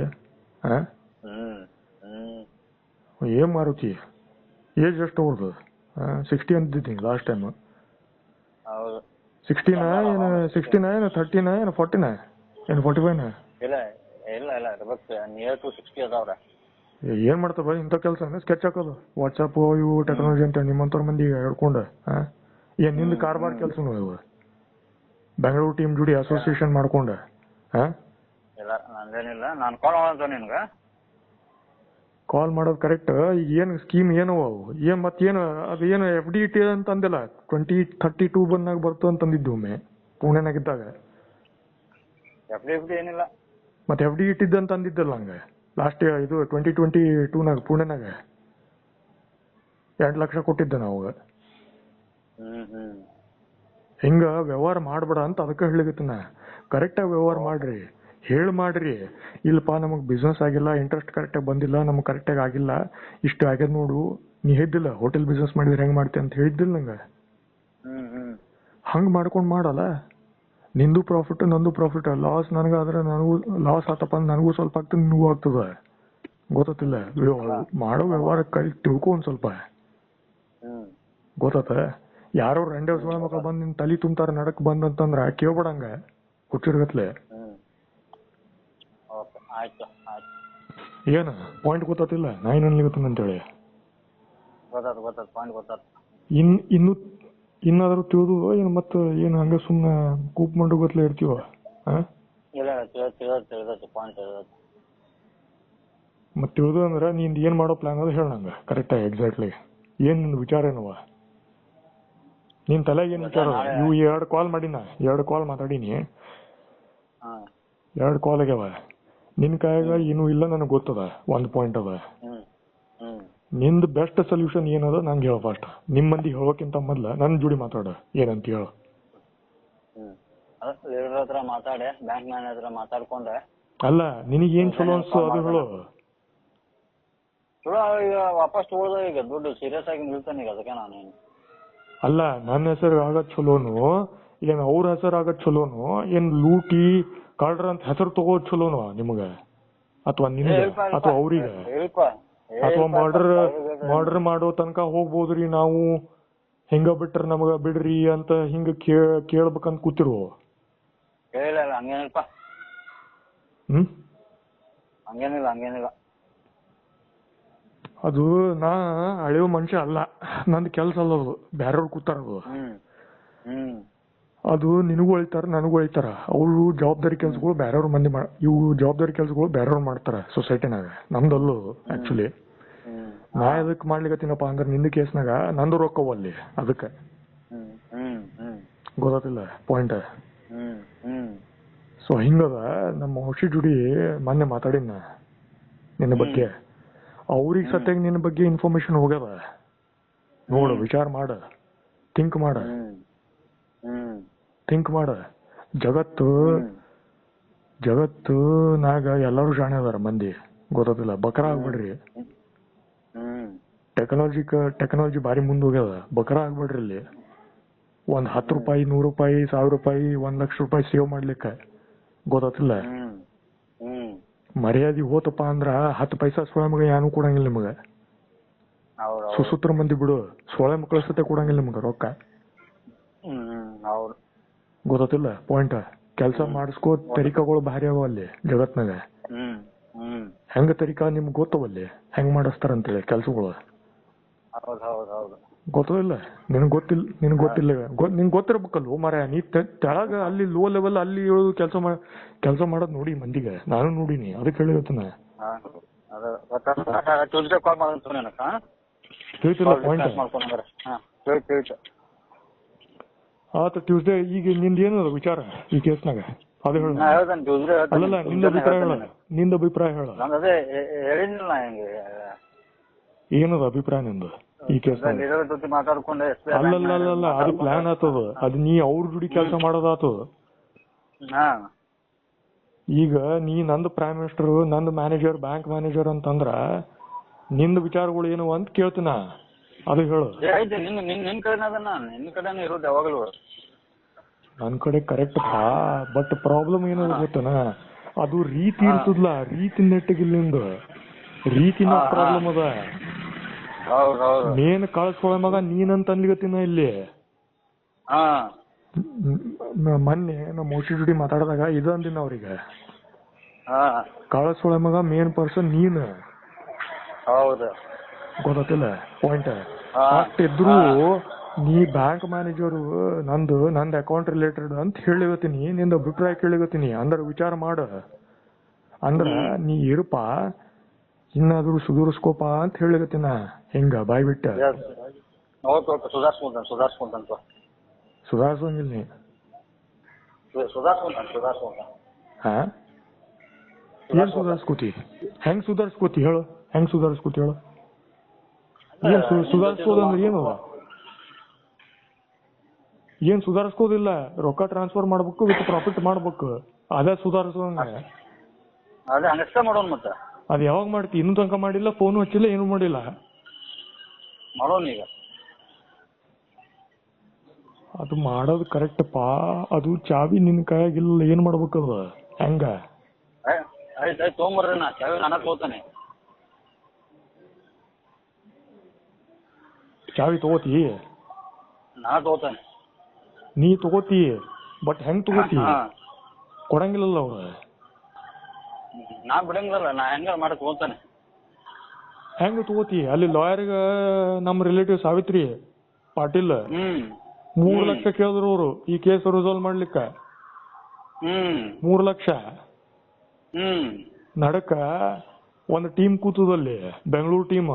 ಏನ್ ಮಾರುತಿ? ಏಜ್ ಎಷ್ಟು ಅವ್ರದ್ದು? 60 ಅಂತಿದ್ದೀನಿ ಲಾಸ್ಟ್ ಟೈಮ್. 60 ಏನು 39 ಏನು 40 ಏನು 45? ಇಲ್ಲ ಇಲ್ಲ ಇಲ್ಲ ನಿಯರ್ ಟು 60 ಅದಾವ್ರ. ಏನ್ ಮಾಡ್ತಾವ ಇಂಥ ಕೆಲಸ? ಸ್ಕೆಚ್ ಹಾಕೋದು ವಾಟ್ಸಪ್ ಇವು ಟೆಕ್ನಾಲಜಿ ಅಂತ ನಿಮ್ಮಂತವ್ರ ಮಂದಿ ಹೇಳ್ಕೊಂಡು. ಏನ್ ನಿಂದ ಕಾರ್ಬಾರ್ ಕೆಲಸನು ಇವು? ಬೆಂಗಳೂರು ಟೀಮ್ ಜೋಡಿ ಅಸೋಸಿಯೇಷನ್ ಮಾಡ್ಕೊಂಡ? ಇಲ್ಲ ನಂದೇನಿಲ್ಲ. ನಾನು ಕಾಲ್ ಮಾಡೋದು ನಿನ್ಗೆ. ಕಾಲ್ ಮಾಡೋದು ಕರೆಕ್ಟ್. ಈಗ ಏನು ಸ್ಕೀಮ್ ಏನು ಅವು? ಏನ್ ಮತ್ತೇನು ಅದು ಏನು FD ಅಂತ ಅಂದಿಲ್ಲ? 2032 ಬಂದಾಗ ಬರ್ತು ಅಂತಂದಿದ್ದು ಒಮ್ಮೆ ಪುಣೆನಾಗಿದ್ದಾಗ. FD ಏನಿಲ್ಲ. ಮತ್ತೆ FD ಇಟ್ಟಿದ್ದಂತ ಅಂದಿದ್ದಲ್ಲ ಹಂಗ ಲಾಸ್ಟ್ ಇದು 2022 ಪುಣೆನಾಗ 2 ಲಕ್ಷ ಕೊಟ್ಟಿದ್ದೆ ನಾವು. ಹಿಂಗ ವ್ಯವಹಾರ ಮಾಡ್ಬೇಡ ಅಂತ ಅದಕ್ಕೆ ಹೇಳಿಗತ್ತನ. ಕರೆಕ್ಟಾಗಿ ವ್ಯವಹಾರ ಮಾಡ್ರಿ, ಮಾಡ್ರಿ. ಇಲ್ಲಪ್ಪ ನಮಗ್ ಬಿಸ್ನೆಸ್ ಆಗಿಲ್ಲ, ಇಂಟ್ರೆಸ್ಟ್ ಕರೆಕ್ಟಾಗಿ ಬಂದಿಲ್ಲ, ನಮಗ್ ಕರೆಕ್ಟಾಗಿ ಆಗಿಲ್ಲ, ಇಷ್ಟು ಆಗ್ಯದ ನೋಡು. ನೀ ಹೇಳಿದ್ದಿಲ್ಲ ಹೋಟೆಲ್ ಬಿಸ್ನೆಸ್ ಮಾಡಿದ್ರೆ ಹೆಂಗ್ ಮಾಡ್ತಿ ಅಂತ ಹೇಳಿದ್ದಿಲ್ಲ ನಂಗೆ? ಹಂಗ್ ಮಾಡ್ಕೊಂಡ್ ಮಾಡಲ್ಲ. ನಿಂದು ಪ್ರಾಫಿಟ್ ನಂದು ಪ್ರಾಫಿಟ್. ಲಾಸ್ ನನಗಾದ್ರೆ ನನಗೂ ಲಾಸ್ ಆತಪ್ಪ ಅಂದ್ರೆ ನನಗೂ ಸ್ವಲ್ಪ ಆಗ್ತದೆ, ನಿನಗೂ ಆಗ್ತದ. ಗೊತ್ತಿಲ್ಲ? ಮಾಡೋ ವ್ಯವಹಾರ ಕೈ ತಿಳ್ಕೊ ಒಂದ್ ಸ್ವಲ್ಪ. ಗೊತ್ತಾತ? ಯಾರೋ ರಂಡೆ ಸೋಳ ಮಕ್ಳು ಬಂದ್ ನಿನ್ ತಲಿ ತುಂಬ್ತಾರ ನಡಕ್ ಬಂದಂತಂದ್ರ ಕೇಳ್ಬೇಡಂಗ ಹುಚ್ಚಿರ್ಗತ್ಲೆ. ಏನ ಪಾಯಿಂಟ್ ಗೊತ್ತಿಲ್ಲ? ನಾ ಏನ್ ಅಂತೇಳಿ ಇನ್ನಾದ್ರೂ ತಿಳಿದು ಏನು ಮತ್ತ ಏನು ಹಂಗ ಸುಮ್ನ ಕೂಪ್ ಮಂಡು ಗೊತ್ತಲೇ ಇರ್ತೀವ? ಇಲ್ಲ ತಿಳಿದೈತಿ ಪಾಯಿಂಟ್ ತಿಳಿದೈತಿ. ಮತ್ತೆ ತಿಳಿದು ಅಂದ್ರೆ ನಿಂದು ಏನ್ ಮಾಡೋ ಪ್ಲಾನ್ ಅದು ಹೇಳ ನಂಗೆ ಕರೆಕ್ಟಾಗಿ ಎಕ್ಸಾಕ್ಟ್ಲಿ ಏನ್ ನಿಂದು ವಿಚಾರ ಏನವ, ನಿನ್ ತಲೆಗೆ ಏನ್ ವಿಚಾರ ಅದ? ಇವು 2 ಕಾಲ್ ಮಾಡಿನ, 2 ಕಾಲ್ ಮಾತಾಡೀನಿ, 2 ಕಾಲ್ ಆಗ್ಯಾವ. ನಿನ್ ಕಾಯಾಗ ಏನೂ ಇಲ್ಲ ನನಗೆ ಗೊತ್ತದ, 1 ಪಾಯಿಂಟ್ ಅದ. ನಿಂದು ಬೆಸ್ಟ್ ಸೊಲ್ಯೂಷನ್ ಏನದ ನಂಗೆ ಹೇಳ ಫಸ್ಟ್. ನಿಮ್ ಮಂದಿ ಹೇಳೋಕ್ಕಿಂತ ಮೊದ್ಲ ನನ್ನ ಜೋಡಿ ಮಾತಾಡ ಏನಂತ ಹೇಳ. ಲೀಡರ್ ಹತ್ರ ಮಾತಾಡೆ, ಬ್ಯಾಂಕ್ ಮ್ಯಾನೇಜರ್ ಹತ್ರ ಮಾತಾಡ್ಕೊಂಡೆ. ಅಲ್ಲ ನಿನಗೆ ಏನ್ ಚಲೋ ಅನ್ಸೋ ಅದು ಹೇಳು. ಚಲೋ ಈಗ ವಾಪಸ್ ತಗೊಳ್ದ, ಈಗ ದುಡ್ಡು ಸೀರಿಯಸ್ ಆಗಿ ನಿಲ್ತಾನೆ ಈಗ, ಅದಕ್ಕೆ ನಾನು ಅಲ್ಲ ನನ್ನ ಹೆಸರು ಆಗದ್ ಚಲೋನು, ಏನ್ ಅವ್ರ ಹೆಸರು ಆಗದ್ ಚಲೋನು, ಏನ್ ಲೂಟಿ ಕಳ್ರ ಅಂತ ಹೆಸರು ತಗೋದ್ ಚಲೋನು ನಿಮಗ, ಅಥವಾ ನಿಮ್ಗೆ, ಅಥವಾ ಅವ್ರಿಗೆ, ಅಥವಾ ಮರ್ಡರ್ ಮಾಡೋ ತನಕ ಹೋಗ್ಬೋದ್ರಿ ನಾವು, ಹಿಂಗ ಬಿಟ್ರ ನಮಗ ಬಿಡ್ರಿ ಅಂತ ಹಿಂಗ ಕೇಳ್ಬೇಕಂತ ಕೂತಿರೋ. ಹಂಗೇನಿಲ್ಪ ಹಂಗೇನಿಲ್ಲ. ಅದು ನಾ ಅಳೆಯೋ ಮನುಷ್ಯ ಅಲ್ಲ, ನಂದು ಕೆಲಸ ಅಲ್ಲ ಅದು, ಬ್ಯಾರೆಯವ್ರು ಕೂತಾರ ಅದು. ಅದು ನಿನಗೂ ಹೇಳ್ತಾರ ನನಗೂ ಹೇಳ್ತಾರ. ಅವ್ರು ಜವಾಬ್ದಾರಿ ಕೆಲ್ಸಗಳು ಬೇರೆಯವ್ರ ಮಂದಿ ಇವು ಜವಾಬ್ದಾರಿ ಕೆಲ್ಸಗಳು ಬೇರೆಯವ್ರು ಮಾಡ್ತಾರ ಸೊಸೈಟಿನಾಗ, ನಮ್ದಲ್ಲೂ ಆಕ್ಚುಲಿ. ನಾ ಎದಕ್ ಮಾಡ್ಲಿಕತ್ತೀನಪ್ಪ ಅಂದ್ರೆ ನಿಂದ ಕೇಸ್ನಾಗ ನಂದು ರೊಕ್ಕವು ಅಲ್ಲಿ, ಅದಕ್ಕೆ ಗೊತ್ತಿಲ್ಲ ಪಾಯಿಂಟ್. ಸೊ ಹಿಂಗದ. ನಮ್ಮ ಔಷಧಿ ಜುಡಿ ಮೊನ್ನೆ ಮಾತಾಡಿನ ನಿನ್ನ ಬಗ್ಗೆ, ಅವ್ರಿಗೆ ಸತ್ಯಾಗ ನಿನ್ನ ಬಗ್ಗೆ ಇನ್ಫಾರ್ಮೇಶನ್ ಹೋಗ್ಯದ. ನೋಡು, ವಿಚಾರ ಮಾಡ, ಥಿಂಕ್ ಮಾಡ. ಜಗತ್ತು ನಾಗ ಎಲ್ಲರೂ ಜಾಣೆ ಅದಾರ ಮಂದಿ, ಗೊತ್ತಿಲ್ಲ. ಬಕ್ರ ಆಗ್ಬಿಡ್ರಿ. ಟೆಕ್ನಾಲಜಿ ಬಾರಿ ಮುಂದೆ ಹೋಗ್ಯದ. ಬಕ್ರ ಆಗ್ಬಿಡ್ರಿ. ಇಲ್ಲಿ ಒಂದ್ 10 ರೂಪಾಯಿ 100 ರೂಪಾಯಿ 1000 ರೂಪಾಯಿ 1 ಲಕ್ಷ ರೂಪಾಯಿ ಸೇವ್ ಮಾಡ್ಲಿಕ್ಕೆ, ಗೊತ್ತಿಲ್ಲ. ಮರ್ಯಾದೆ ಹೋತಪ್ಪ ಅಂದ್ರ 10 ಪೈಸಾ ಸೊಳೆ ಮಗ ಏನೂ ಕೊಡಂಗಿಲ್ಲ ನಿಮಗ. ಸುಸೂತ್ರ ಮಂದಿ ಬಿಡು, ಸೊಳೆ ಮಕ್ಕಳ ಸತೆ ಕೊಡಂಗಿಲ್ಲ ನಿಮಗ ರೊಕ್ಕ, ಗೊತ್ತಿಲ್ಲ ಪಾಯಿಂಟ್. ಕೆಲ್ಸ ಮಾಡಿಸ್ಕೋ ತರಿಕಾಗಳು ಭಾರಿ ಅವ ಅಲ್ಲಿ ಜಗತ್ನಾಗ. ಹೆಂಗ ತರಿಕಾ ನಿಮ್ಗೆ ಗೊತ್ತವಲ್ಲಿ, ಹೆಂಗ್ ಮಾಡಿಸ್ತಾರಂತೇಳಿ ಕೆಲ್ಸಗಳು, ಗೊತ್ತಿಲ್ಲ. ನಿನಗ್ ಗೊತ್ತಿಲ್ಲ. ನಿಂಗೆ ಗೊತ್ತಿರ್ಬೇಕಲ್ವ ಮಾರಾಯ. ನೀ ತೆಳಗ ಅಲ್ಲಿ ಲೋ ಲೆವೆಲ್ ಅಲ್ಲಿ ಇಳಿದು ಕೆಲಸ ಮಾಡೋದ್ ನೋಡಿ ಮಂದಿಗೆ, ನಾನು ನೋಡಿನಿ, ಅದಕ್ಕೆ ಹೇಳಿರ್ತಾನ. ತಿಳಿತಿಲ್ಲ ಪಾಯಿಂಟ್. ಆತ ಟ್ಯೂಸ್ಡೇ. ಈಗ ನಿಂದ ಏನದ ವಿಚಾರ ಈ ಕೇಸ್ನಾಗ ಅದು ಹೇಳ. ಅಲ್ಲಲ್ಲ, ನಿಂದ ಅಭಿಪ್ರಾಯ ಹೇಳ. ಏನದ ಅಭಿಪ್ರಾಯ ನಿಂದು ಈ ಕೇಸ್ನಾಗ? ಅಲ್ಲಲ್ಲ, ಅದು ಪ್ಲಾನ್ ಆತದ, ಅದು ನೀ ಅವ್ರ ಜೋಡಿ ಕೆಲಸ ಮಾಡೋದಾತದ. ಈಗ ನೀ ನಂದು ಪ್ರೈಮ್ ಮಿನಿಸ್ಟರ್, ನಂದು ಮ್ಯಾನೇಜರ್, ಬ್ಯಾಂಕ್ ಮ್ಯಾನೇಜರ್ ಅಂತಂದ್ರ ನಿಂದ ವಿಚಾರಗಳು ಏನು ಅಂತ ಕೇಳ್ತೀನ, ಅದು ಹೇಳು. ನನ್ ಕಡೆ ಕರೆಕ್ಟ್ ಪಾ, ಬಟ್ ಪ್ರಾಬ್ಲಮ್ ಏನದ ಗೊತ್ತನ, ಅದು ರೀತಿ ಇರ್ತದಲ್ಲ, ರೀತಿ ನೆಟ್ಟಗಿಲ್ಲಿಂದ ರೀತಿನ ಪ್ರಾಬ್ಲಮ್ ಅದ. ಮೇನ್ ಕಳ್ಸ್ಕೊಳ ಮಗ ನೀನಂತ ಅನ್ಲಿಗತ್ತಿನ ಇಲ್ಲಿ. ಮೊನ್ನೆ ನಮ್ಮ ಮೋಸಿ ಜೋಡಿ ಮಾತಾಡಿದಾಗ ಇದು ಅಂದಿನ ಅವ್ರಿಗೆ, ಕಳ್ಸೊಳ ಮಗ ಮೇನ್ ಪರ್ಸನ್ ನೀನ್, ಗೊತ್ತಿಲ್ಲ ಪಾಯಿಂಟ್. ಅಷ್ಟಿದ್ರು ನೀ ಬ್ಯಾಂಕ್ ಮ್ಯಾನೇಜರು, ನಂದು ಅಕೌಂಟ್ ರಿಲೇಟೆಡ್ ಅಂತ ಹೇಳಿಗತ್ತೀನಿ, ನಿಂದ ಅಭಿಪ್ರಾಯ ಕೇಳಿಗತ್ತೀನಿ. ಅಂದ್ರ ವಿಚಾರ ಮಾಡ, ಅಂದ್ರ ನೀ ಇರಪ್ಪ, ಇನ್ನಾದ್ರೂ ಸುಧಾರಿಸ್ಕೋಪ ಅಂತ ಹೇಳಿಗತ್ತೀನ. ಹೆಂಗ ಬಾಯ್ ಬಿಟ್ಟ ಸುಧಾರಿಸಂಗಿಲ್ಲ ನೀ. ಏನ್ ಸುಧಾರಿಸ್ಕೋತಿ? ಹೆಂಗ್ ಸುಧಾರಿಸ್ಕೋತಿ ಹೇಳು? ಏನ್ ಸುಧಾರಿಸ್ಕೋದಂದ್ರೆ ಏನದ? ಏನ್ ಸುಧಾರಿಸ್ಕೋದಿಲ್ಲ. ರೊಕ್ಕ ಟ್ರಾನ್ಸ್ಫರ್ ಮಾಡ್ಬೇಕು, ವಿತ್ ಪ್ರಾಫಿಟ್ ಮಾಡ್ಬೇಕು, ಅದೇ ಸುಧಾರಿಸೋದಂಗ. ಅದ್ ಯಾವಾಗ ಮಾಡ್ತಿ? ಇನ್ನೂ ತನಕ ಮಾಡಿಲ್ಲ, ಫೋನು ಹಚ್ಚಿಲ್ಲ, ಏನು ಮಾಡಿಲ್ಲ. ಅದು ಮಾಡೋದು ಕರೆಕ್ಟ್ ಪಾ, ಅದು ಚಾವಿ ನಿನ್ ಕೈಯಾಗಿಲ್ಲ, ಏನ್ ಮಾಡ್ಬೇಕದ? ಹೆಂಗ ಚಾವಿ ತಗೋತಿ? ನೀ ತಗೋತಿ, ಬಟ್ ಹೆಂಗ್ ತಗೋತಿ? ಕೊಡಂಗಿಲ್ಲಲ್ಲ ಅವ್ರ. ಹೆಂಗ ತಗೋತಿ? ಅಲ್ಲಿ ಲಾಯರ್ಗ ನಮ್ ರಿಲೇಟಿವ್ ಸಾವಿತ್ರಿ ಪಾಟೀಲ್ 3 ಲಕ್ಷ ಕೇಳಿದ್ರು ಅವ್ರು ಈ ಕೇಸ್ ರಿಸಾಲ್ವ್ ಮಾಡ್ಲಿಕ್ಕ. 3 ಲಕ್ಷ ನಡಕ ಒಂದು ಟೀಮ್ ಕೂತದಲ್ಲಿ ಬೆಂಗಳೂರು ಟೀಮ್.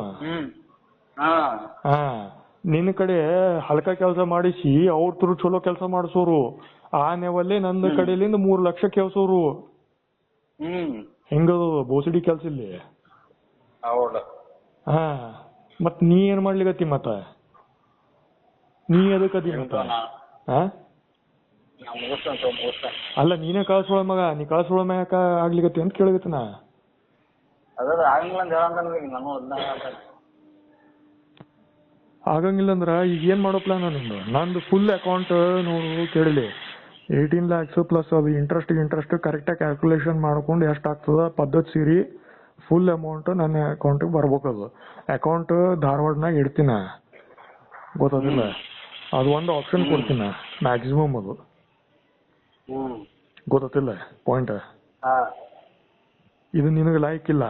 ಹಾ ನಿನ್ನ ಕಡೆ ಹಲ್ಕ ಕೆಲಸ ಮಾಡಿಸಿ ಅವ್ರ ತರ ಚಲೋ ಕೆಲಸ ಮಾಡಿಸೋರು. ಆ ನೆವಲ್ಲೇ ನನ್ನ ಕಡೆಯಿಂದ 3 ಲಕ್ಷ ಕೇಳ್ಸೋರು. ಹೆಂಗದು ಬೋಸಡಿ ಕೆಲ್ಸ ಇಲ್ಲಿ. ಹಾ ಮತ್ ನೀ ಏನ್ ಮಾಡ್ಲಿಕತ್ತಿ ಮತ್ತ ನೀ ಅದಕ್ಕದಿ ಮತ್ತ ಅಲ್ಲ ನೀನೇ ಕಳ್ಸೋಳ ಮಗ ನೀ ಕಳ್ಸೋಳ ಮ್ಯಾಕ ಆಗ್ಲಿಕತ್ತಿ ಅಂತ ಕೇಳಗತ್ತ ನಾ. ಆಗಂಗಿಲ್ಲ ಅಂದ್ರ ಈಗ ಏನ್ ಮಾಡೋ ಪ್ಲಾನ್ ನಿಂದು? ನಂದು ಫುಲ್ ಅಕೌಂಟ್ ನೋಡು ಕೇಳಲಿ 18 lakhs ಪ್ಲಸ್ ಅದು ಇಂಟ್ರೆಸ್ಟ್ ಕರೆಕ್ಟಾಗಿ ಕ್ಯಾಲ್ಕುಲೇಷನ್ ಮಾಡ್ಕೊಂಡು ಎಷ್ಟಾಗ್ತದ ಪದ್ಧತಿ ಸೇರಿ ಫುಲ್ ಅಮೌಂಟ್ ನನ್ನ ಅಕೌಂಟಿಗೆ ಬರ್ಬೇಕದು. ಅಕೌಂಟ್ ಧಾರವಾಡನಾಗ ಇಡ್ತೀನ ಗೊತ್ತಾದಿಲ್ಲ. ಅದು ಒಂದು ಆಪ್ಷನ್ ಕೊಡ್ತೀನ ಮ್ಯಾಕ್ಸಿಮಮ್ ಅದು ಗೊತ್ತಿಲ್ಲ ಪಾಯಿಂಟ್. ಇದು ನಿನಗೆ ಲೈಕ್ ಇಲ್ಲ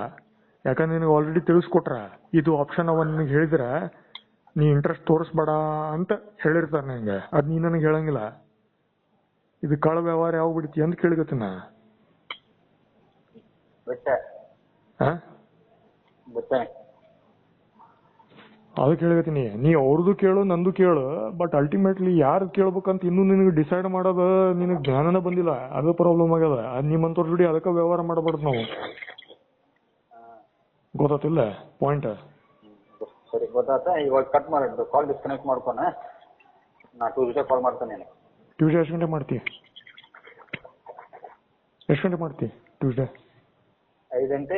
ಯಾಕಂದ್ರೆ ನಿನಗೆ ಆಲ್ರೆಡಿ ತಿಳಿಸ್ಕೊಟ್ರ ಇದು ಆಪ್ಷನ್ ಅವ ನಿನಗೆ ಹೇಳಿದ್ರ ನೀ ಇಂಟ್ರೆಸ್ಟ್ ತೋರಿಸ್ಬೇಡ ಅಂತ ಹೇಳಿರ್ತಾರ ನಂಗೆ. ಅದ್ ನೀ ನನಗೆ ಹೇಳಂಗಿಲ್ಲ. ಇದು ಕಳ ವ್ಯವಹಾರ ಯಾವ ಬಿಡ್ತಿ ಅಂತ ಕೇಳಿಗತ್ತಿನ. ಅದಕ್ಕೆ ಹೇಳಿಗತ್ತೀನಿ ನೀ ಅವ್ರದ್ದು ಕೇಳು ನಂದು ಕೇಳು. ಬಟ್ ಅಲ್ಟಿಮೇಟ್ಲಿ ಯಾರು ಕೇಳ್ಬೇಕಂತ ಇನ್ನೂ ನಿನಗೆ ಡಿಸೈಡ್ ಮಾಡೋದು ನಿನಗೆ ಜ್ಞಾನನ ಬಂದಿಲ್ಲ. ಅದು ಪ್ರಾಬ್ಲಮ್ ಆಗ್ಯದ. ಅದ್ ನಿಮ್ಮಂತವ್ರ ಜೋಡಿ ಅದಕ್ಕೆ ವ್ಯವಹಾರ ಮಾಡಬಾರ್ದು ನಾವು. ಗೊತ್ತಾತಿಲ್ಲ ಪಾಯಿಂಟ್? ಸರಿ ಗೊತ್ತಾತ. ಇವಾಗ ಕಟ್ ಮಾಡಿದ್ದು ಕಾಲ್ ಡಿಸ್ಕನೆಕ್ಟ್ ಮಾಡ್ಕೊನ. ನಾ ಟ್ಯೂಸ್ಡೇ ಕಾಲ್ ಮಾಡ್ತೇನೆ. ಟ್ಯೂಸ್ಡೇ ಎಷ್ಟು ಗಂಟೆ ಮಾಡ್ತಿ? ಎಷ್ಟು ಗಂಟೆ ಮಾಡ್ತಿ ಟ್ಯೂಸ್ಡೇ? 5 ಗಂಟೆ.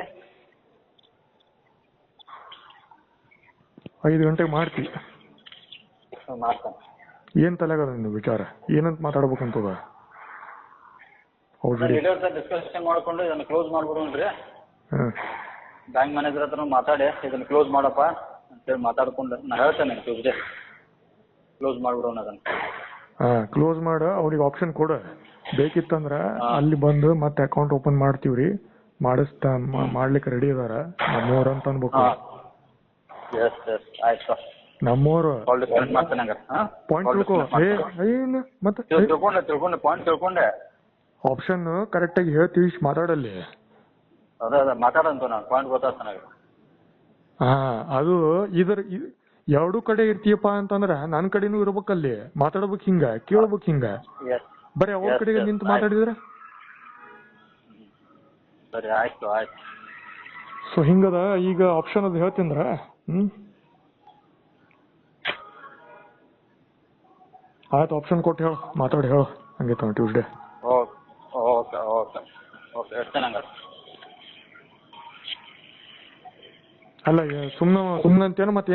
5 ಗಂಟೆಗೆ ಮಾಡ್ತಿ? ಮಾಡ್ತಾನೆ. ಏನ್ ತಲೆಗದ ನಿನ್ನ ವಿಚಾರ? ಏನಂತ ಮಾತಾಡ್ಬೇಕಂತದ? ಡಿಸ್ಕಷನ್ ಮಾಡ್ಕೊಂಡು ಇದನ್ನ ಕ್ಲೋಸ್ ಮಾಡ್ಬಿಡೋಣ್ರಿ. ಬ್ಯಾಂಕ್ ಮ್ಯಾನೇಜರ್ ಹತ್ರ ಮಾತಾಡಿ ಇದನ್ನ ಕ್ಲೋಸ್ ಮಾಡಪ್ಪ ಅಂತೇಳಿ ಮಾತಾಡ್ಕೊಂಡು ನಾ ಹೇಳ್ತೇನೆ ಟ್ಯೂಸ್ಡೇ ಕ್ಲೋಸ್ ಮಾಡ್ಬಿಡೋಣ ಅದನ್ನ. ಕ್ಲೋಸ್ ಮಾಡ. ಅವ್ರಿಗೆ ಆಪ್ಷನ್ ಕೊಡ. ಬೇಕಿತ್ತಂದ್ರ ಅಲ್ಲಿ ಬಂದು ಮತ್ತೆ ಅಕೌಂಟ್ ಓಪನ್ ಮಾಡ್ತೀವ್ರಿ ಮಾಡಿಸ್ತಾ ಮಾಡ್ಲಿಕ್ಕೆ ರೆಡಿ ಅದಾರ ನಮ್ಮವ್ರ ಅಂತ ಅನ್ಬೇಕು. ನಮ್ಮವ್ರು ಪಾಯಿಂಟ್ ತಿಳ್ಕೊ. ತಿಳ್ಕೊಂಡೆ ಆಪ್ಷನ್ ಕರೆಕ್ಟ್ ಆಗಿ ಹೇಳ್ತೀವಿ ಮಾತಾಡಲ್ಲಿ. ಮಾತಾಡಂತ ನಾನು ಪಾಯಿಂಟ್ ಗೊತ್ತಾಗ್ತ ನನಗೆ. ಅದು ಇದರ ಎರಡು ಕಡೆ ಇರ್ತೀಯಪ್ಪ ಅಂತಂದ್ರ ನನ್ ಕಡೆನೂ ಇರ್ಬೇಕಲ್ಲಿ. ಮಾತಾಡ್ಬೇಕು ಹಿಂಗ ಕೇಳ್ಬೇಕು ಹಿಂಗ. ಬರೀ ಅವ್ರ ಕಡೆಗೆ ನಿಂತು ಮಾತಾಡಿದ್ರ ಸರಿ ಆಯ್ತು ಆಯ್ತು. ಸೊ ಹಿಂಗದ ಈಗ ಆಪ್ಷನ್ ಅದು ಹೇಳ್ತೀಂದ್ರ ಆಯ್ತು. ಆಪ್ಷನ್ ಕೊಟ್ಟು ಹೇಳು ಮಾತಾಡಿ ಹೇಳು ಹಂಗಿತ್ತ ಟ್ಯೂಸ್ಡೇ. ಓಕೆ ಓಕೆ ಓಕೆ ಇಡ್ತೇನೆ ಹಂಗಾರೆ. ಅಲ್ಲ ಸುಮ್ಮನೆ ಅಂತೇನು ಮತ್ತೆ